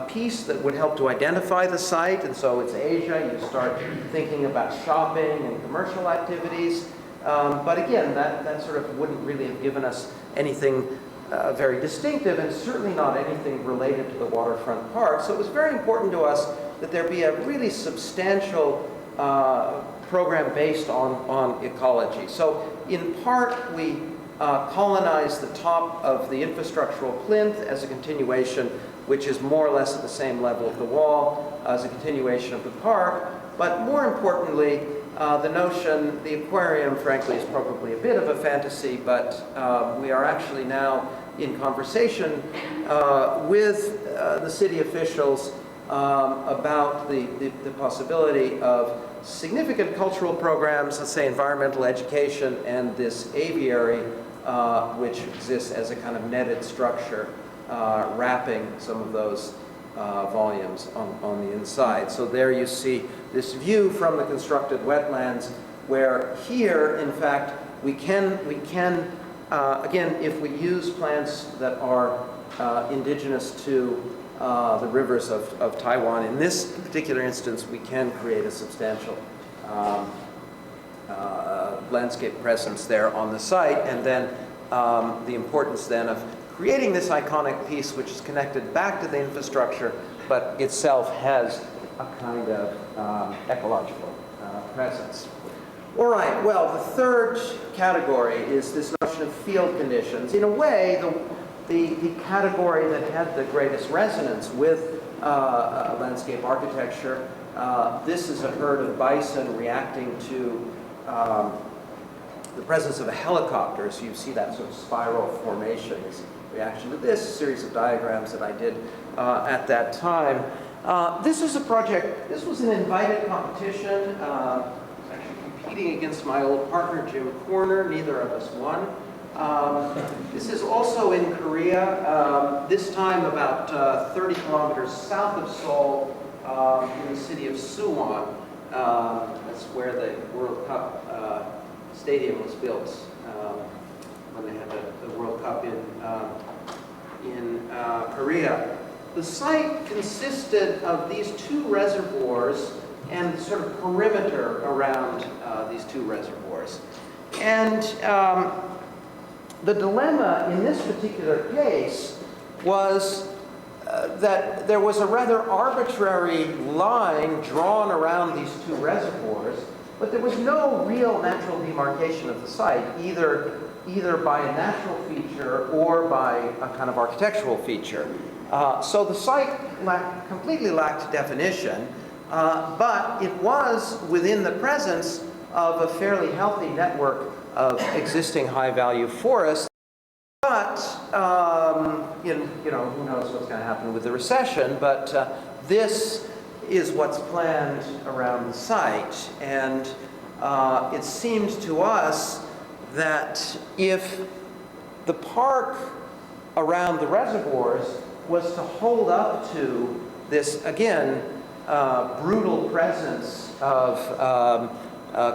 piece that would help to identify the site. And so it's Asia. You start thinking about shopping and commercial activities. But again, that sort of wouldn't really have given us anything very distinctive, and certainly not anything related to the waterfront park. So it was very important to us that there be a really substantial program based on ecology. So in part, we colonized the top of the infrastructural plinth as a continuation, which is more or less at the same level of the wall, as a continuation of the park. But more importantly, the notion, the aquarium, frankly, is probably a bit of a fantasy, but we are actually now in conversation with the city officials about the possibility of significant cultural programs, let's say environmental education, and this aviary, which exists as a kind of netted structure, wrapping some of those volumes on the inside. So there you see this view from the constructed wetlands, where here, in fact, we can again, if we use plants that are indigenous to the rivers of Taiwan, in this particular instance, we can create a substantial landscape presence there on the site, and then the importance then of creating this iconic piece which is connected back to the infrastructure, but itself has a kind of ecological presence. All right, well, the third category is this notion of field conditions. In a way, the category that had the greatest resonance with landscape architecture, this is a herd of bison reacting to the presence of a helicopter. So you see that sort of spiral formation is reaction to this series of diagrams that I did at that time. This is a project, this was an invited competition. Actually competing against my old partner, Jim Corner. Neither of us won. This is also in Korea, this time about 30 kilometers south of Seoul, in the city of Suwon. That's where the World Cup stadium was built when they had the World Cup in Korea. The site consisted of these two reservoirs and sort of perimeter around these two reservoirs. And the dilemma in this particular case was that there was a rather arbitrary line drawn around these two reservoirs, but there was no real natural demarcation of the site, either by a natural feature or by a kind of architectural feature. So the site completely lacked definition, but it was within the presence of a fairly healthy network of existing high-value forests. But, you know, who knows what's going to happen with the recession, but this is what's planned around the site. And it seems to us that if the park around the reservoirs was to hold up to this, again, brutal presence of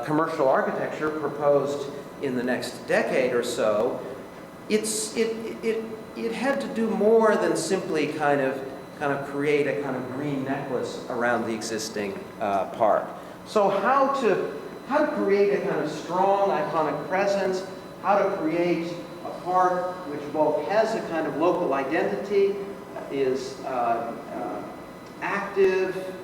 commercial architecture proposed in the next decade or so, it had to do more than simply kind of create a kind of green necklace around the existing park. So how to create a kind of strong iconic presence, how to create a park which both has a kind of local identity, is active,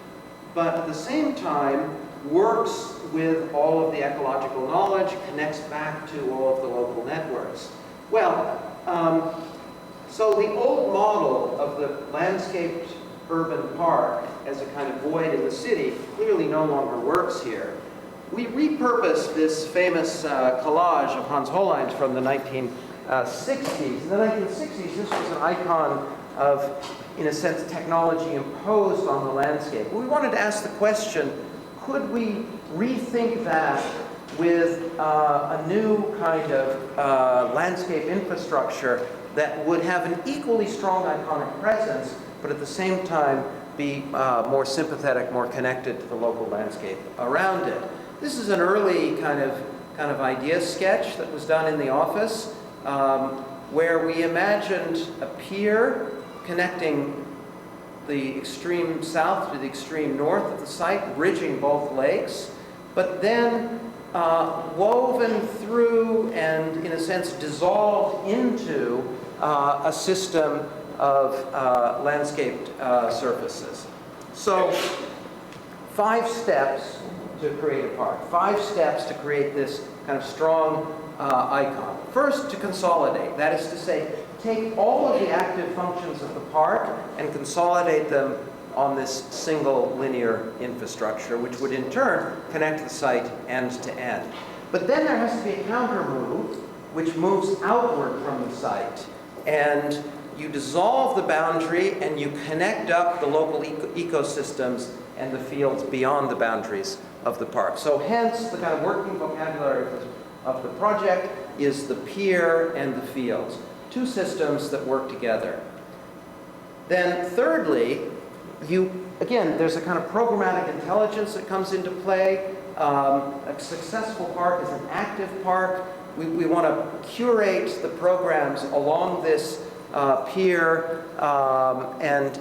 but at the same time works with all of the ecological knowledge, connects back to all of the local networks. Well, so the old model of the landscaped urban park as a kind of void in the city clearly no longer works here. We repurposed this famous collage of Hans Hollein's from the 1960s. In the 1960s, this was an icon of, in a sense, technology imposed on the landscape. We wanted to ask the question, could we rethink that with a new kind of landscape infrastructure that would have an equally strong iconic presence, but at the same time be more sympathetic, more connected to the local landscape around it. This is an early kind of idea sketch that was done in the office, where we imagined a pier connecting the extreme south to the extreme north of the site, bridging both lakes, but then woven through and, in a sense, dissolved into a system of landscaped surfaces. So 5 steps to create a park, 5 steps to create this kind of strong icon. First, to consolidate. That is to say, take all of the active functions of the park and consolidate them on this single linear infrastructure, which would in turn connect the site end to end. But then there has to be a counter move, which moves outward from the site. And you dissolve the boundary and you connect up the local ecosystems and the fields beyond the boundaries of the park. So hence, the kind of working vocabulary of the project is the pier and the fields. 2 systems that work together. Then thirdly, again, there's a kind of programmatic intelligence that comes into play. A successful park is an active park. We want to curate the programs along this pier, and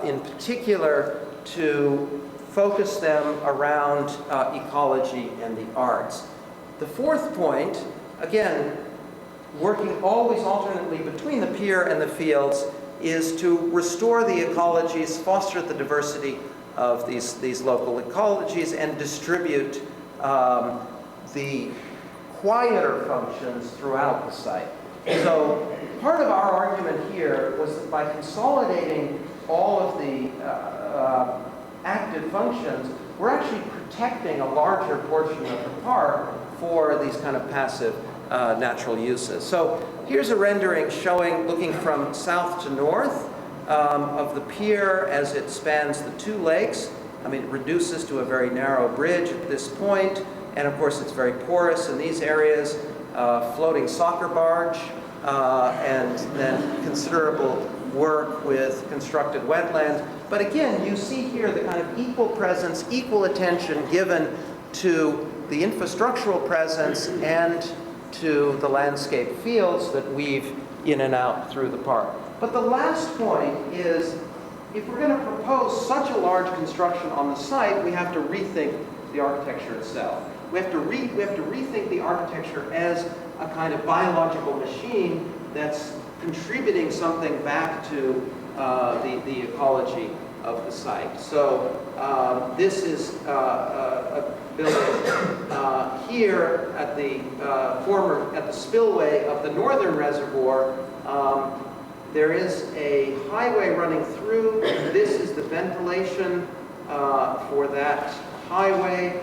in particular to focus them around ecology and the arts. The 4th point, again, working always alternately between the pier and the fields, is to restore the ecologies, foster the diversity of these local ecologies, and distribute the quieter functions throughout the site. So part of our argument here was that by consolidating all of the active functions, we're actually protecting a larger portion of the park for these kind of passive natural uses. So here's a rendering showing, looking from south to north, of the pier as it spans the 2 lakes. I mean, it reduces to a very narrow bridge at this point, and of course it's very porous in these areas. Floating soccer barge, and then considerable work with constructed wetlands. But again, you see here the kind of equal presence, equal attention given to the infrastructural presence and to the landscape fields that weave in and out through the park. But the last point is, if we're going to propose such a large construction on the site, we have to rethink the architecture itself. We have to rethink the architecture as a kind of biological machine that's contributing something back to the ecology of the site. So this is a building here at the spillway of the northern reservoir. There is a highway running through. This is the ventilation for that highway.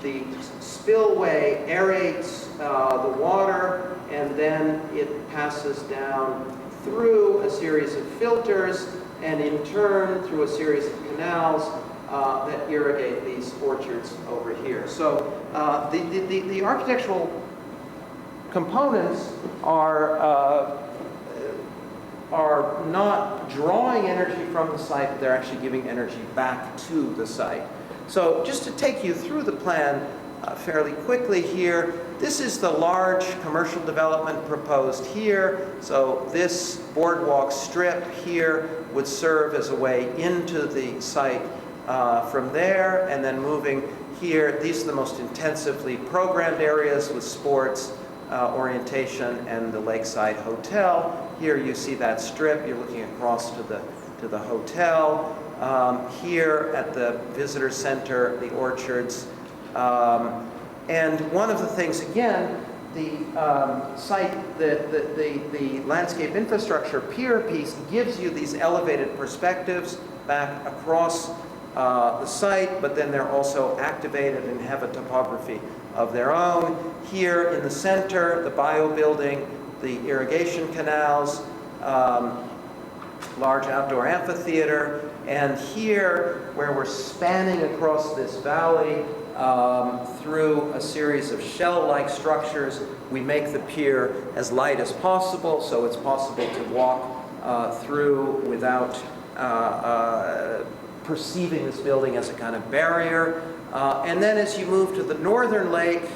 The spillway aerates the water, and then it passes down through a series of filters, and in turn through a series of canals that irrigate these orchards over here. So the architectural components are not drawing energy from the site, but they're actually giving energy back to the site. So just to take you through the plan fairly quickly here, this is the large commercial development proposed here. So this boardwalk strip here would serve as a way into the site from there, and then moving here. These are the most intensively programmed areas with sports, orientation, and the Lakeside Hotel. Here you see that strip. You're looking across to the hotel. Here at the visitor center, the orchards. And one of the things, again, the site, the landscape infrastructure pier piece gives you these elevated perspectives back across the site, but then they're also activated and have a topography of their own. Here in the center, the bio building, the irrigation canals, large outdoor amphitheater, and here, where we're spanning across this valley through a series of shell-like structures, we make the pier as light as possible, so it's possible to walk through without perceiving this building as a kind of barrier. And then as you move to the northern lake,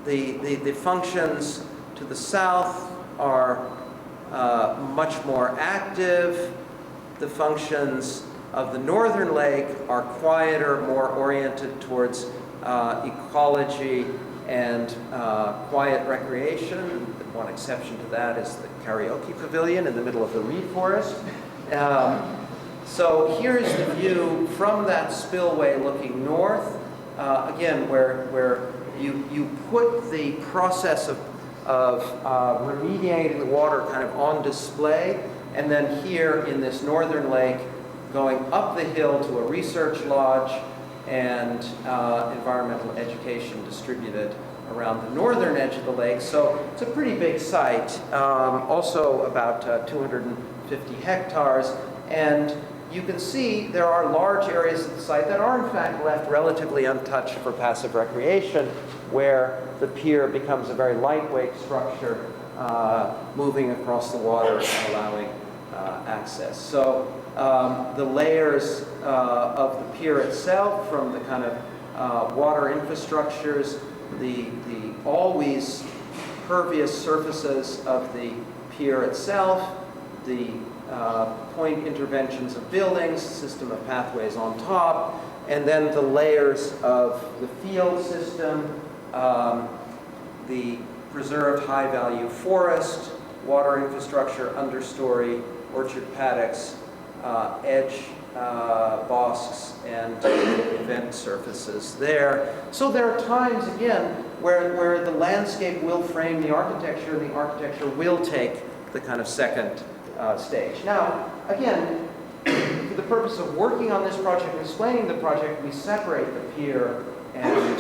the functions to the south are much more active. The functions of the northern lake are quieter, more oriented towards ecology and quiet recreation. One exception to that is the karaoke pavilion in the middle of the reed forest. So here's the view from that spillway looking north, again, where you put the process of remediating the water kind of on display, and then here in this northern lake, going up the hill to a research lodge and environmental education distributed around the northern edge of the lake. So it's a pretty big site, also about 250 hectares. And you can see there are large areas of the site that are in fact left relatively untouched for passive recreation, where the pier becomes a very lightweight structure moving across the water and allowing access. So the layers of the pier itself, from the kind of water infrastructures, the always pervious surfaces of the pier itself, the point interventions of buildings, system of pathways on top, and then the layers of the field system, the preserved high-value forest, water infrastructure, understory, orchard paddocks, edge bosques, and event surfaces there. So there are times, again, where the landscape will frame the architecture, and the architecture will take the kind of second stage. Now, again, for the purpose of working on this project, explaining the project, we separate the pier and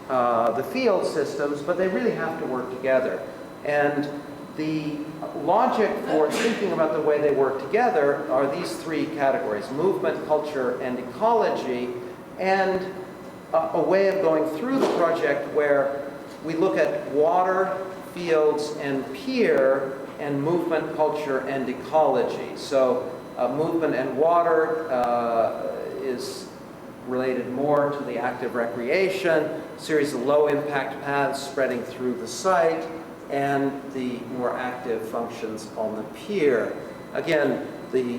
the field systems, but they really have to work together. And the logic for thinking about the way they work together are these three categories: movement, culture, and ecology, and a way of going through the project where we look at water, fields, and pier, and movement, culture, and ecology. So movement and water is related more to the active recreation, a series of low-impact paths spreading through the site, and the more active functions on the pier. Again, the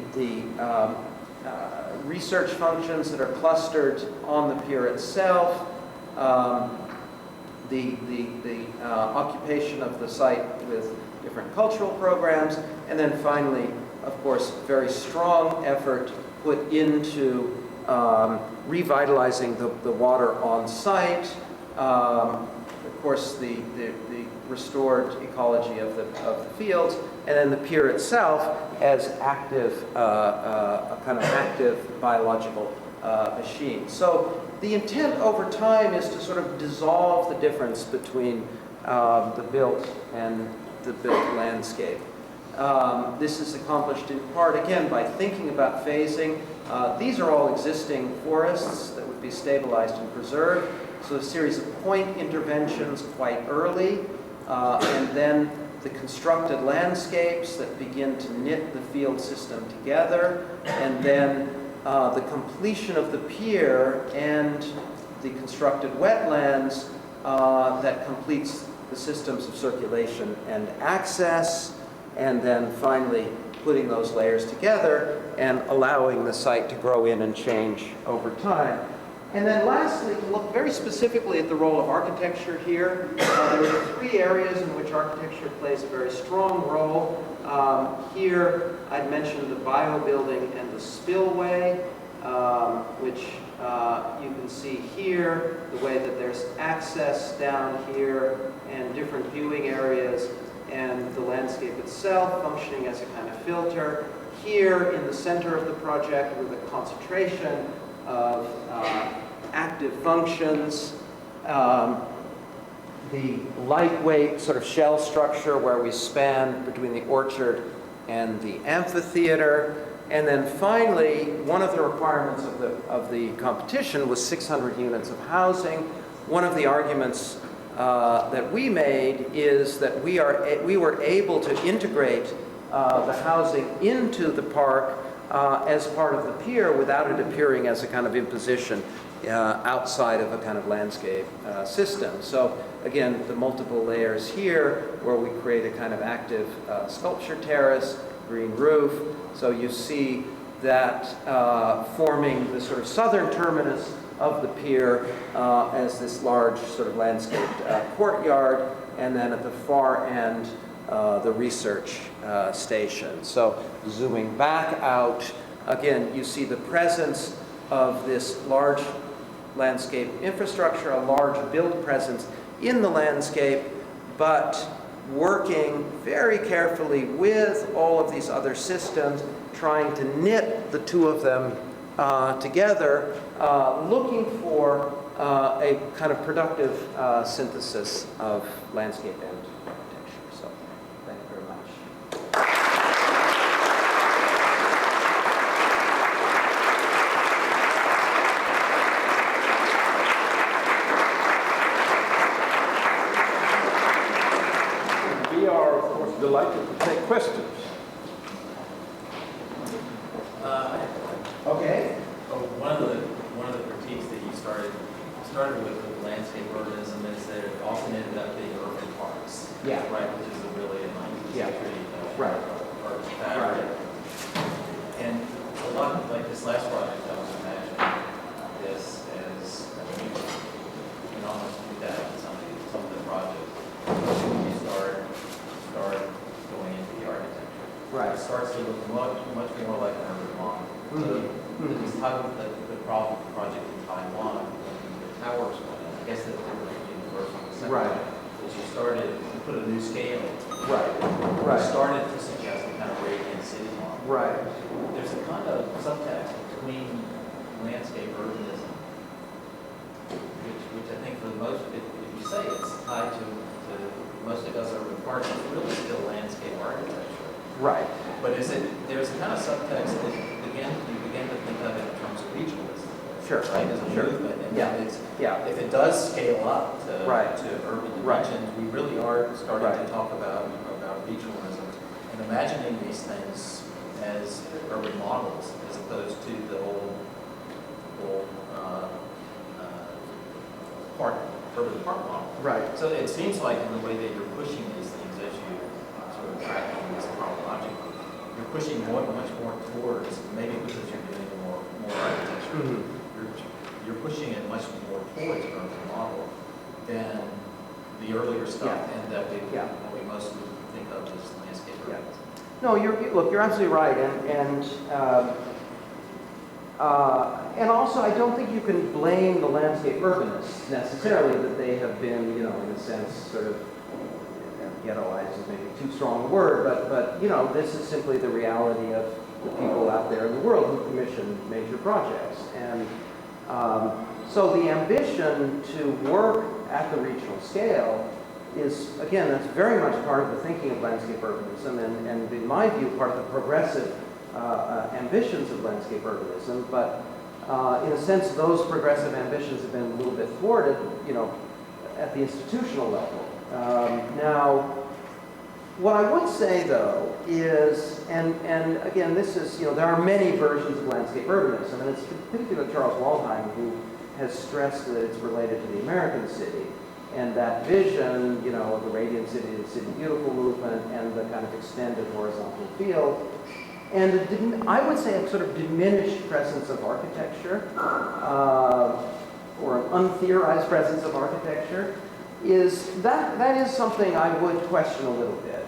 research functions that are clustered on the pier itself, the occupation of the site with different cultural programs, and then finally, of course, very strong effort put into revitalizing the water on site. Of course, the restored ecology of the fields, and then the pier itself as active, a kind of active biological machine. So the intent over time is to sort of dissolve the difference between the built and the built landscape. This is accomplished in part, again, by thinking about phasing. These are all existing forests that would be stabilized and preserved. So a series of point interventions quite early, and then the constructed landscapes that begin to knit the field system together, and then the completion of the pier and the constructed wetlands that completes the systems of circulation and access, and then finally putting those layers together and allowing the site to grow in and change over time. And then lastly, to look very specifically at the role of architecture here. There are three areas in which architecture plays a very strong role. Here, I'd mentioned the bio building and the spillway, which you can see here, the way that there's access down here and different viewing areas, and the landscape itself functioning as a kind of filter. Here in the center of the project with a concentration of active functions, the lightweight sort of shell structure where we span between the orchard and the amphitheater. And then finally, one of the requirements of the competition was 600 units of housing. One of the arguments that we made is that we were able to integrate the housing into the park as part of the pier without it appearing as a kind of imposition outside of a kind of landscape system. So again, the multiple layers here where we create a kind of active sculpture terrace, green roof. So you see that forming the sort of southern terminus of the pier as this large sort of landscaped courtyard, and then at the far end, the research station. So zooming back out, again, you see the presence of this large landscape infrastructure, a large built presence in the landscape, but working very carefully with all of these other systems, trying to knit the two of them together, looking for a kind of productive synthesis of landscape and architecture. So, thank you very much. We are, of course, delighted to take questions. Okay. One of the critiques that you started with landscape urbanism is that it often ended up being urban parks. Yeah. Right, which is a really a 19th century Right. urban fabric. Right. And a lot like this last project, I was imagining this as you can almost do that in some of the projects. You start going into the architecture. Right. It starts to look much more like an urban model. This type of the project in Taiwan, when the towers went in, I guess that they were the first one, the second Right. one, is you started to put a new scale. Right. You started to suggest a kind of radiant city model. Right. There's a kind of subtext between landscape urbanism, which I think for the most, if you say it's tied to most of us urban parks, it's really still landscape architecture. Right. But there's a kind of subtext that you begin to think of it in terms of regionalism. Sure. Right, as a movement. And if it does scale up to urban dimensions, we really are starting to talk about regionalism and imagining these things as urban models as opposed to the old urban park model. Right. So it seems like in the way that you're pushing these things as you sort of track this chronologically, you're pushing much more towards, maybe because you're doing more architecture, you're pushing it much more towards urban model than the earlier stuff, and that we mostly think of as landscape urbanism. No, you're absolutely right, and also I don't think you can blame the landscape urbanists necessarily that they have been, in a sense, sort of ghettoized is maybe too strong a word, but this is simply the reality of the people out there in the world who commission major projects. And so the ambition to work at the regional scale is, again, that's very much part of the thinking of landscape urbanism, and in my view, part of the progressive ambitions of landscape urbanism. But in a sense, those progressive ambitions have been a little bit thwarted, at the institutional level. Now, what I would say, though, is, and again, this is, there are many versions of landscape urbanism, and it's particularly Charles Waldheim who has stressed that it's related to the American city, and that vision, of the radiant city, the city beautiful movement, and the kind of extended horizontal field. And I would say a sort of diminished presence of architecture, or an untheorized presence of architecture, that is something I would question a little bit.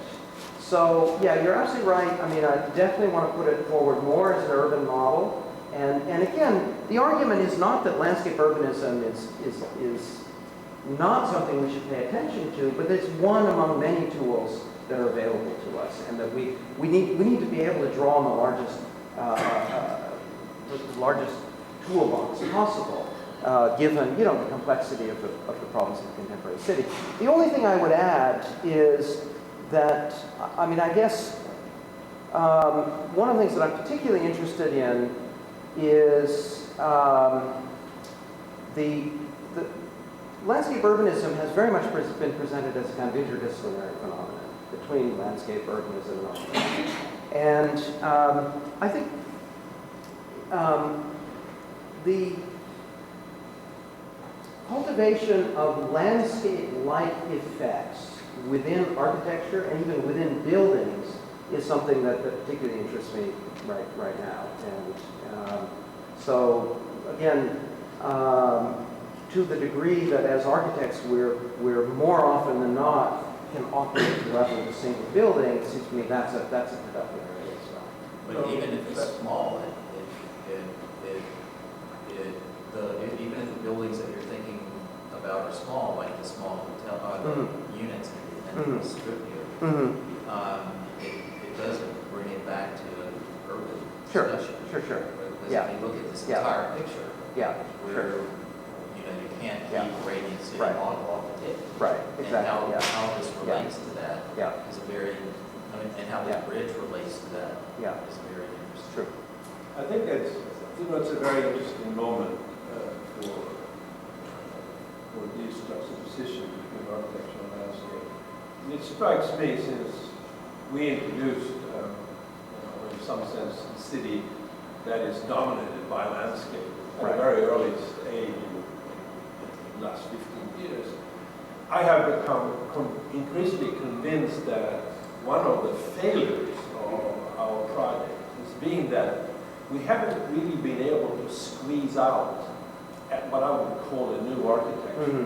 So yeah, you're absolutely right. I mean, I definitely want to put it forward more as an urban model. And again, the argument is not that landscape urbanism is not something we should pay attention to, but it's one among many tools that are available to us, and that we need to be able to draw on the largest toolbox possible, given the complexity of the problems of the contemporary city. The only thing I would add is that, I mean, I guess one of the things that I'm particularly interested in is the landscape urbanism has very much been presented as a kind of interdisciplinary phenomenon between landscape urbanism and architecture. And I think cultivation of landscape-like effects within architecture and even within buildings is something that particularly interests me right now. And so again, to the degree that as architects we're more often than not can operate at the level of a single building, it seems to me that's a productive area as well. But even if it's small, even if the buildings that you're thinking about are small, like the small hotel units and the strip here, it does bring it back to an urban discussion. Sure. Because Yeah. if you look at this entire picture, Yeah, where you can't keep rating city model off the tip. Right, exactly. And how this relates to that is a very, and how the bridge relates to that is very interesting. True. I think it's a very interesting moment for these juxtapositions between architecture and landscape. It strikes me, since we introduced, in some sense, a city that is dominated by landscape at a very early stage in the last 15 years, I have become increasingly convinced that one of the failures of our project is being that we haven't really been able to squeeze out at what I would call a new architecture.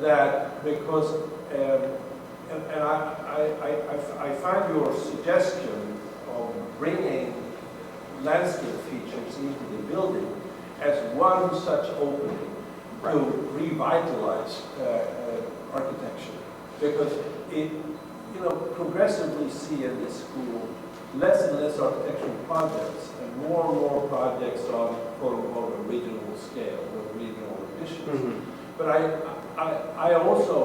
That because, and I find your suggestion of bringing landscape features into the building as one such opening to revitalize architecture, because it, progressively see in this school less and less architectural projects and more projects on quote-unquote a regional scale or regional efficiency. But I also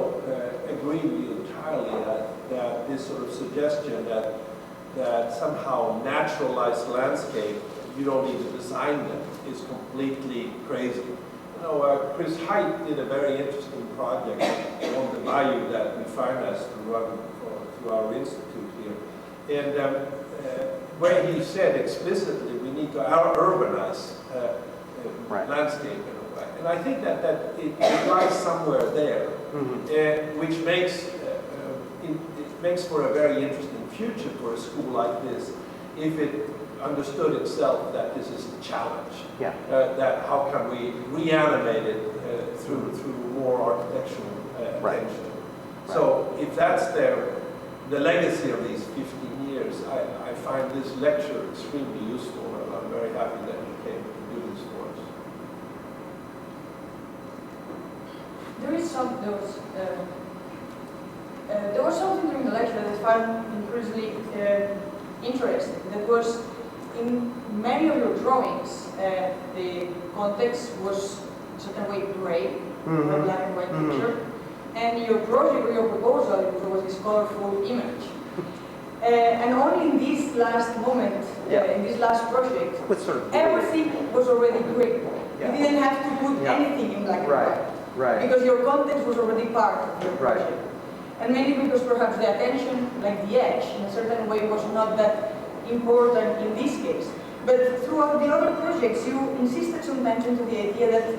agree with you entirely that this sort of suggestion that somehow naturalized landscape, you don't need to design them, is completely crazy. Chris Haidt did a very interesting project on the bayou that we financed to run through our institute here. And where he said explicitly we need to urbanize landscape in a way. And I think that it lies somewhere there, which makes it makes for a very interesting future for a school like this, if it understood itself that this is a challenge. That how can we reanimate it through more architectural attention. So if that's the legacy of these 15 years, I find this lecture extremely useful, and I'm very happy that you came to do this for us. There was something during the lecture that I found increasingly interesting. That was, in many of your drawings, the context was in a certain way gray, a black and white picture. And your project or your proposal, there was this colorful image. And only in this last moment, in this last project, everything was already gray. You didn't have to put anything in black and white. Because your context was already part of your project. And maybe because perhaps the attention, like the edge, in a certain way was not that important in this case. But throughout the other projects, you insisted sometimes into the idea that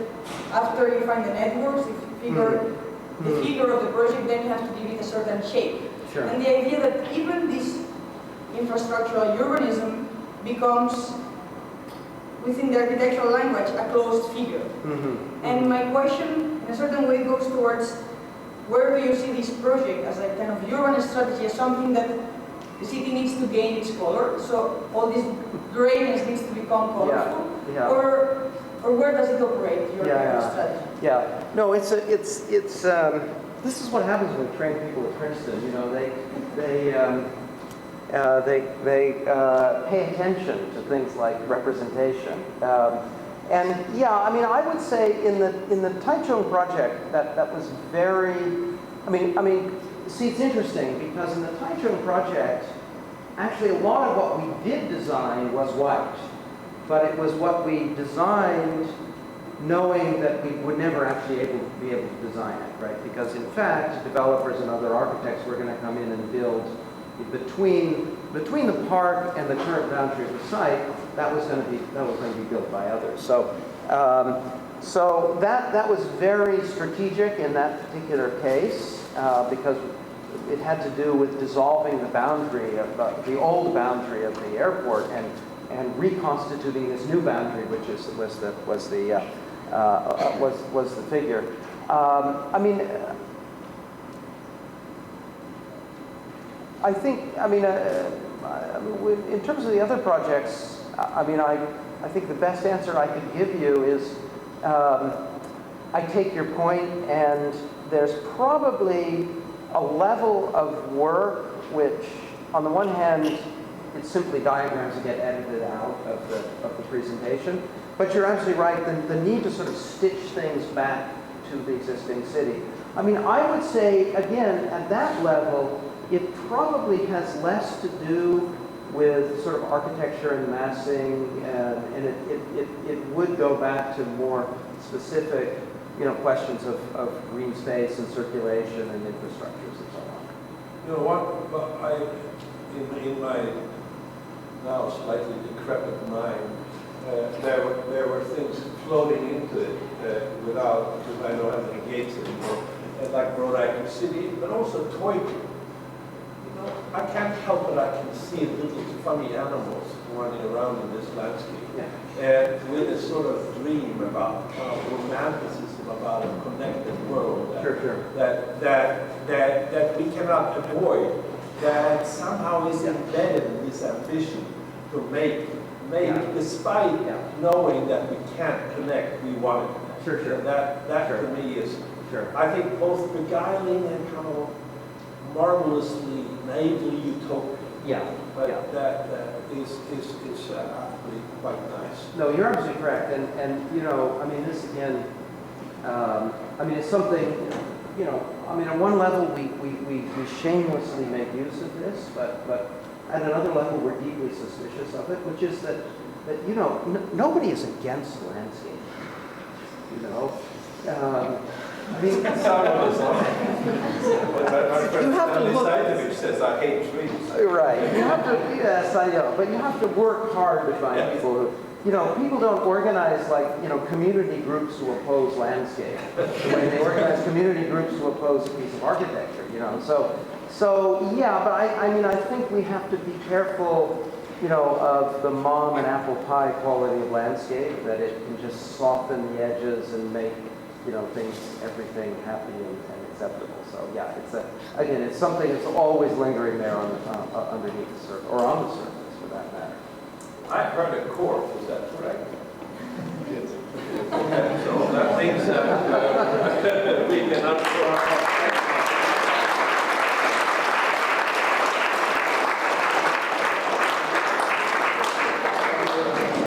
after you find the networks, if you figure the figure of the project, then you have to give it a certain shape. And the idea that even this infrastructural urbanism becomes, within the architectural language, a closed figure. And my question, in a certain way, goes towards where do you see this project as a kind of urban strategy, as something that the city needs to gain its color, so all this grayness needs to become colorful, or where does it operate, your strategy? No, it's this is what happens when we train people at Princeton. They pay attention to things like representation. And I would say in the Taichung project that was very. See, it's interesting because in the Taichung project, actually a lot of what we did design was white, but it was what we designed knowing that we would never actually be able to design it, right? Because in fact, developers and other architects were going to come in and build between the park and the current boundary of the site. That was going to be built by others. So So that was very strategic in that particular case because it had to do with dissolving the boundary of the old boundary of the airport and reconstituting this new boundary, which was the figure. I mean, I think, in terms of the other projects, I think the best answer I could give you is I take your point, and there's probably a level of work which, on the one hand, it's simply diagrams that get edited out of the presentation. But you're absolutely right, the need to sort of stitch things back to the existing city. I mean, I would say, again, at that level, it probably has less to do with sort of architecture and massing, and it would go back to more specific, questions of green space and circulation and infrastructures and so on. You know what? But in my now slightly decrepit mind, there were things floating into it without, because I don't have any gates anymore, like Rhode Island City, but also Toyton. I can't help but I can see little funny animals running around in this landscape. Yeah. And with this sort of dream about romanticism about a connected world that we cannot avoid, that somehow is embedded in this ambition to make despite knowing that we can't connect, we want to connect. And that to me is, I think, both beguiling and kind of marvelously, naively utopian. But that is actually quite nice. No, you're absolutely correct. And this again, it's something, on one level we shamelessly make use of this, but at another level we're deeply suspicious of it, which is that nobody is against landscape. You have to look. Which says I hate trees. Right. You have to. Yes, I know. But you have to work hard to find people who. People don't organize community groups to oppose landscape the way they organize community groups to oppose a piece of architecture. So yeah. But I think we have to be careful. Of the mom and apple pie quality of landscape, that it can just soften the edges and make everything happy and acceptable. So yeah, it's something that's always lingering there underneath the surface, or on the surface for that matter. I heard a chord, is that correct? Yes. So that means that we can